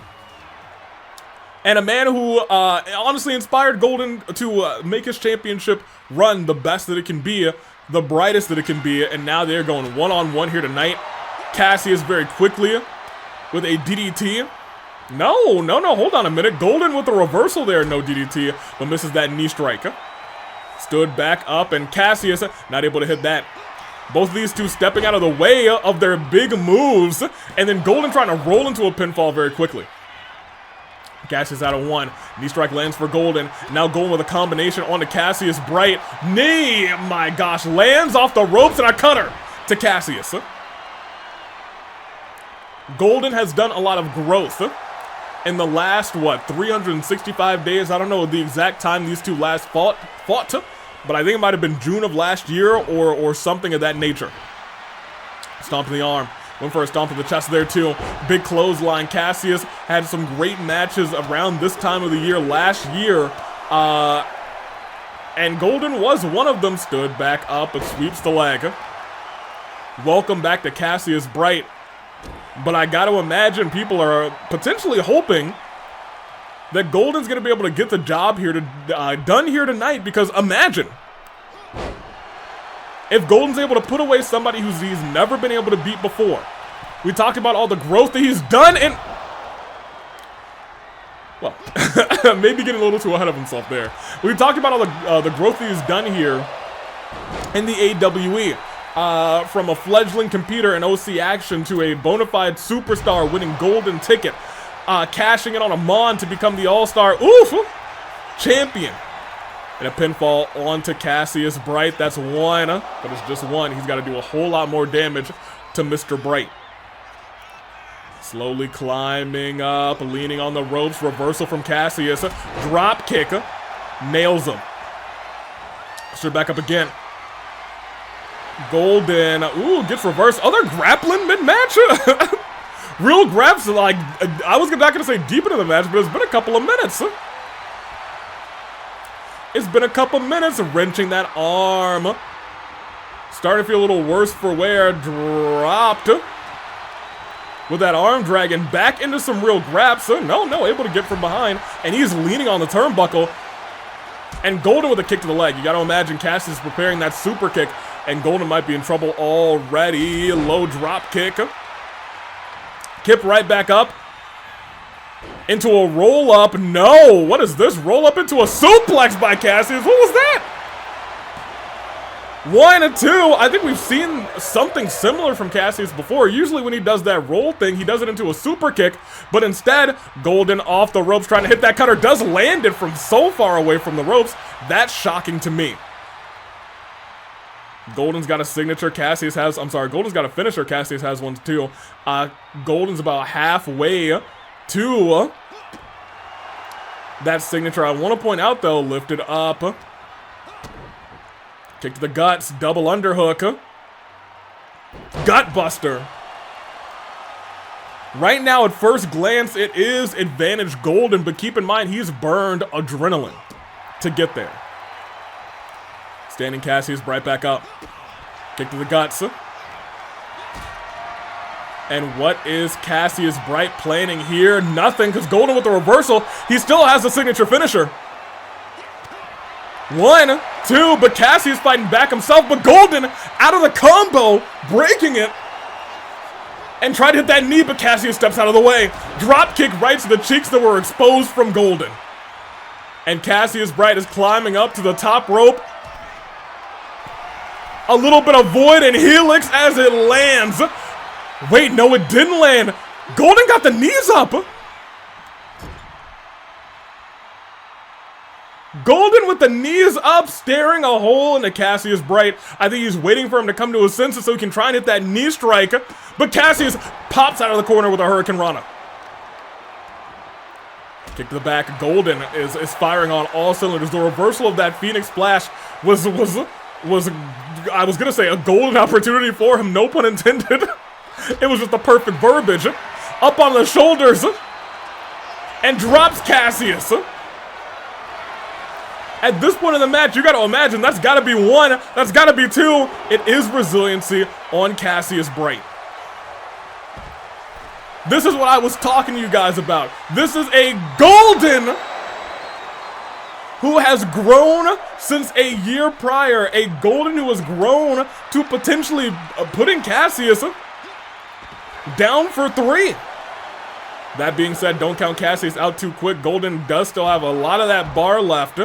and a man who honestly inspired Golden to make his championship run the best that it can be, the brightest that it can be, and now they're going one-on-one here tonight. Cassius very quickly with a DDT. No, hold on a minute. Golden with the reversal there, no DDT, but misses that knee strike. Stood back up, and Cassius not able to hit that. Both of these two stepping out of the way of their big moves, and then Golden trying to roll into a pinfall very quickly. Cassius out of 1. Knee strike lands for Golden. Now Golden with a combination onto Cassius Bright. Knee, my gosh, lands off the ropes and a cutter to Cassius. Golden has done a lot of growth in the last, 365 days? I don't know the exact time these two last fought, but I think it might have been June of last year or something of that nature. Stomp to the arm. Went for a stomp to the chest there too. Big clothesline. Cassius had some great matches around this time of the year last year. And Golden was one of them. Stood back up and sweeps the leg. Welcome back to Cassius Bright. But I got to imagine people are potentially hoping that Golden's going to be able to get the job here done here tonight, because imagine if Golden's able to put away somebody he's never been able to beat before. We talked about all the growth that he's done, and well, maybe getting a little too ahead of himself there. We talked about all the growth that he's done here in the AWE. From a fledgling competitor in OC action to a bona fide superstar, winning golden ticket, cashing in on a Mon to become the All-Star champion. And a pinfall onto Cassius Bright. That's 1, but it's just 1. He's got to do a whole lot more damage to Mr. Bright. Slowly climbing up, leaning on the ropes. Reversal from Cassius. Drop kick. Nails him. Stood back up again. Golden, ooh, gets reversed. Other grappling mid-match. Real grabs, like, I was not gonna say deep into the match, but it's been a couple of minutes. It's been a couple minutes of wrenching that arm. Starting to feel a little worse for wear. Dropped. With that arm dragging back into some real grabs. No, able to get from behind. And he's leaning on the turnbuckle. And Golden with a kick to the leg. You gotta imagine Cassius preparing that super kick. And Golden might be in trouble already. Low drop kick. Kip right back up. Into a roll-up. No! What is this? Roll-up into a suplex by Cassius. What was that? 1 and 2. I think we've seen something similar from Cassius before. Usually when he does that roll thing, he does it into a super kick. But instead, Golden off the ropes trying to hit that cutter. Does land it from so far away from the ropes. That's shocking to me. Golden's got a signature. Cassius has... I'm sorry. Golden's got a finisher. Cassius has one too. Golden's about halfway to that signature. I want to point out, though, lifted up. Kick to the guts. Double underhook. Gut buster. Right now, at first glance, it is advantage Golden, but keep in mind, he's burned adrenaline to get there. Standing Cassius right back up. Kick to the guts. And what is Cassius Bright planning here? Nothing, because Golden with the reversal, he still has the signature finisher. 1, 2, but Cassius fighting back himself, but Golden out of the combo, breaking it. And tried to hit that knee, but Cassius steps out of the way. Drop kick right to the cheeks that were exposed from Golden. And Cassius Bright is climbing up to the top rope. A little bit of void and helix as it lands. Wait, no, it didn't land. Golden got the knees up. Golden with the knees up, staring a hole into Cassius Bright. I think he's waiting for him to come to his senses so he can try and hit that knee strike. But Cassius pops out of the corner with a Hurricane Rana. Kick to the back. Golden is firing on all cylinders. The reversal of that Phoenix Splash was I was gonna say a golden opportunity for him, no pun intended. It was just the perfect verbiage. Up on the shoulders. And drops Cassius. At this point in the match, you gotta imagine that's gotta be 1, that's gotta be 2. It is resiliency on Cassius Bright. This is what I was talking to you guys about. This is a Golden who has grown since a year prior. A Golden who has grown to potentially putting Cassius down for 3. That being said, don't count Cassius out too quick. Golden does still have a lot of that bar left.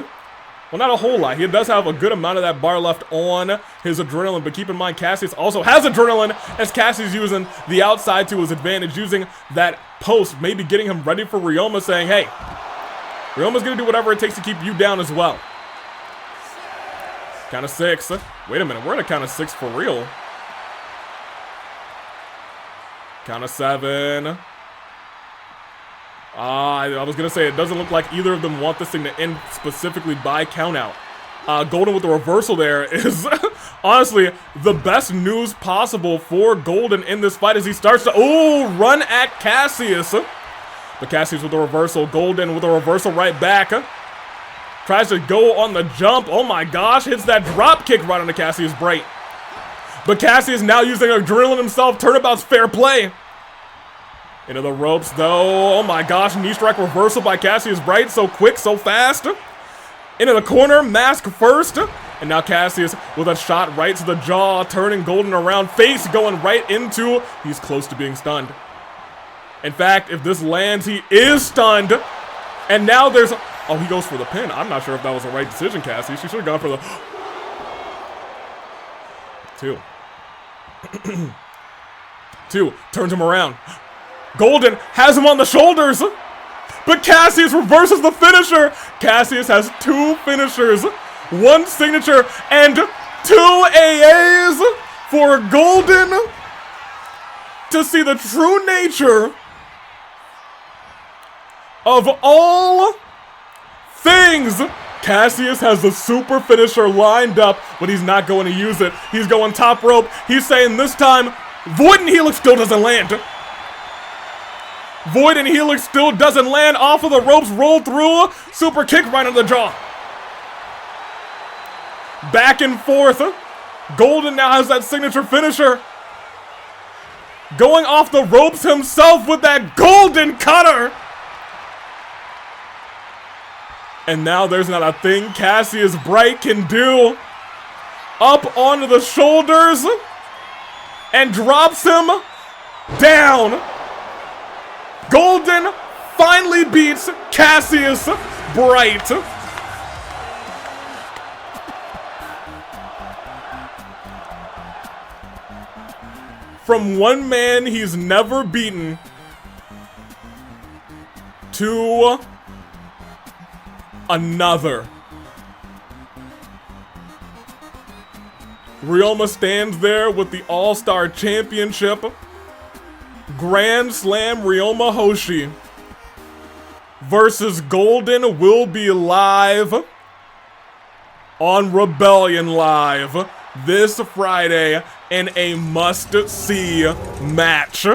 Well, not a whole lot. He does have a good amount of that bar left on his adrenaline, but keep in mind, Cassius also has adrenaline, as Cassius using the outside to his advantage, using that post, maybe getting him ready for Ryoma, saying, hey, Ryoma's going to do whatever it takes to keep you down as well. Count of 6. Wait a minute, we're at a count of 6 for real. Count of 7. I was going to say, it doesn't look like either of them want this thing to end specifically by countout. Golden with the reversal there is honestly the best news possible for Golden in this fight as he starts to, run at Cassius. But Cassius with the reversal, Golden with a reversal right back. Tries to go on the jump, oh my gosh, hits that drop kick right onto Cassius Bright. But Cassius now using adrenaline himself, turnabout's fair play. Into the ropes, though. Oh my gosh, knee strike reversal by Cassius Bright. So quick, so fast. Into the corner, mask first. And now Cassius with a shot right to the jaw, turning Golden around. Face going right into. He's close to being stunned. In fact, if this lands, he is stunned. And now there's... Oh, he goes for the pin. I'm not sure if that was the right decision, Cassius. She should have gone for the... 2. 2. Turns him around. Golden has him on the shoulders, but Cassius reverses the finisher. Cassius has 2 finishers, 1 signature, and 2 AAs for Golden to see the true nature of all things Cassius has the super finisher lined up, but he's not going to use it. He's going top rope. He's saying this time, Void and Helix still doesn't land. Void and Helix still doesn't land. Off of the ropes, roll through. Super kick right on the jaw. Back and forth. Golden now has that signature finisher. Going off the ropes himself with that golden cutter. And now there's not a thing Cassius Bright can do. Up onto the shoulders. And drops him down. Golden finally beats Cassius Bright. From one man he's never beaten to another. Ryoma stands there with the All-Star Championship. Grand Slam Ryoma Hoshi versus Golden will be live on Rebellion Live this Friday in a must-see match.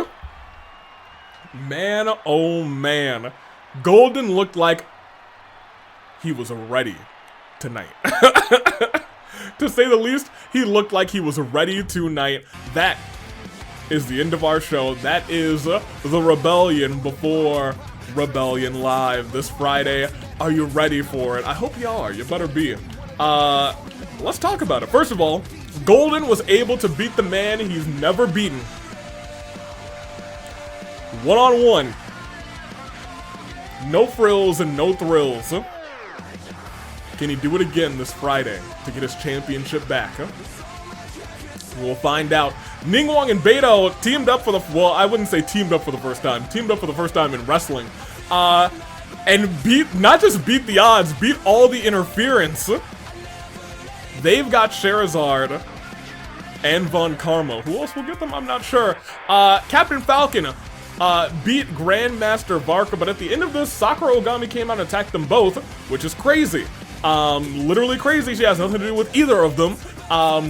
Man, oh man. Golden looked like he was ready tonight. To say the least, he looked like he was ready tonight. That is the end of our show. That is the Rebellion before Rebellion Live this Friday. Are you ready for it? I hope you are. You better be. Let's talk about it. First of all, Golden was able to beat the man he's never beaten. One-on-one. No frills and no thrills. Can he do it again this Friday to get his championship back? We'll find out. Ningguang and Beto teamed up for the, well, I wouldn't say teamed up for the first time. Teamed up for the first time in wrestling. And beat, not just beat the odds, beat all the interference. They've got Sherazard and Von Karma. Who else will get them? I'm not sure. Captain Falcon beat Grandmaster Varka, but at the end of this, Sakura Ogami came out and attacked them both, which is crazy. Literally crazy. She has nothing to do with either of them,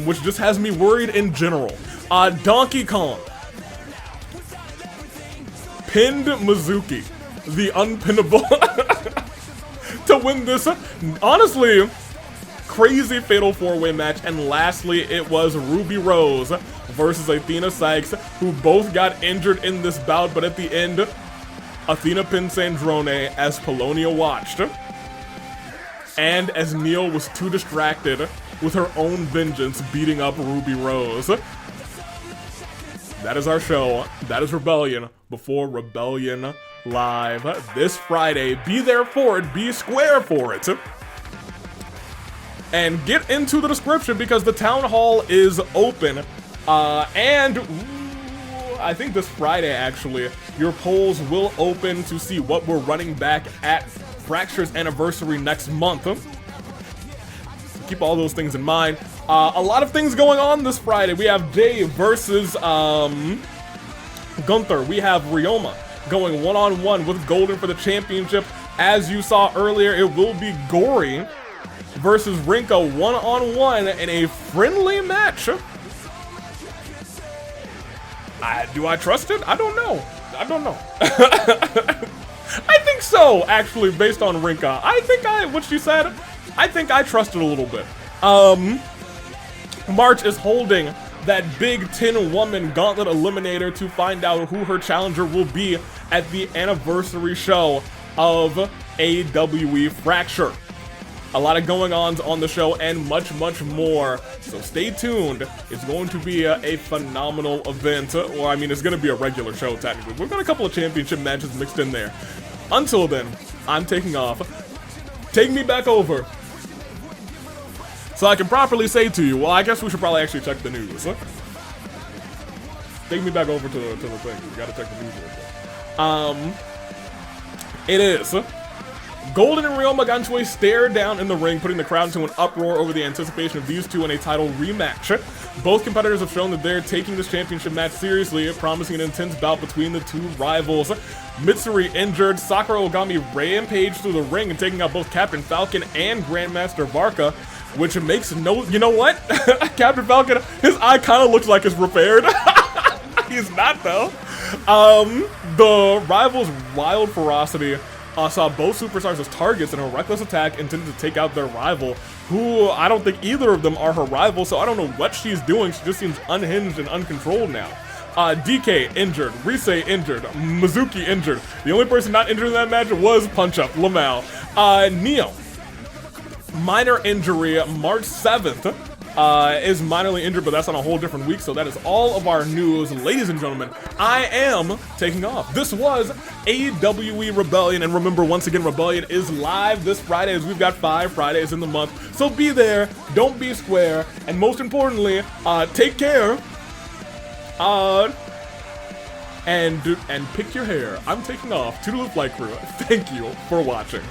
which just has me worried in general. Donkey Kong pinned Mizuki, the unpinnable, to win this, honestly, crazy fatal four-way match. And lastly, it was Ruby Rose versus Athena Cykes, who both got injured in this bout, but at the end, Athena pinned Sandrone as Polonia watched. And as Neil was too distracted with her own vengeance beating up Ruby Rose. That is our show. That is Rebellion before Rebellion Live this Friday. Be there for it. Be square for it. And get into the description because the town hall is open. And I think this Friday, actually, your polls will open to see what we're running back at Fracture's anniversary next month. So keep all those things in mind. A lot of things going on this Friday. We have Jay versus Gunther. We have Ryoma going one-on-one with Golden for the championship. As you saw earlier, it will be Gory versus Rinka one-on-one in a friendly match. Do I trust it? I don't know. I don't know. I think so, actually, based on Rinka. I think what she said, I think I trust it a little bit. March is holding that big 10-woman gauntlet eliminator to find out who her challenger will be at the anniversary show of AWE Fracture. A lot of going on the show and much, much more. So stay tuned. It's going to be a phenomenal event. Or, I mean, it's going to be a regular show, technically. We've got a couple of championship matches mixed in there. Until then, I'm taking off. Take me back over so I can properly say to you, well, I guess we should probably actually check the news. Take me back over to the thing. We gotta check the news real quick. It is Golden and Ryoma got into a stare down in the ring, putting the crowd into an uproar over the anticipation of these two in a title rematch. Both competitors have shown that they're taking this championship match seriously, promising an intense bout between the two rivals. Mitsuri injured, Sakura Ogami rampaged through the ring and taking out both Captain Falcon and Grandmaster Varka, which makes no... You know what? Captain Falcon, his eye kind of looks like it's repaired. He's not, though. The rivals' wild ferocity saw both superstars as targets in a reckless attack intended to take out their rival, who I don't think either of them are her rival, so I don't know what she's doing. She just seems unhinged and uncontrolled now. DK injured, Rise injured, Mizuki injured. The only person not injured in that match was Punch-Up, Lamau. Neo, minor injury, March 7th. Is minorly injured, but that's on a whole different week, so that is all of our news. Ladies and gentlemen, I am taking off. This was AWE Rebellion, and remember, once again, Rebellion is live this Friday, as we've got 5 Fridays in the month, so be there, don't be square, and most importantly, take care, and pick your hair. I'm taking off. Toodaloo Flight Crew, thank you for watching.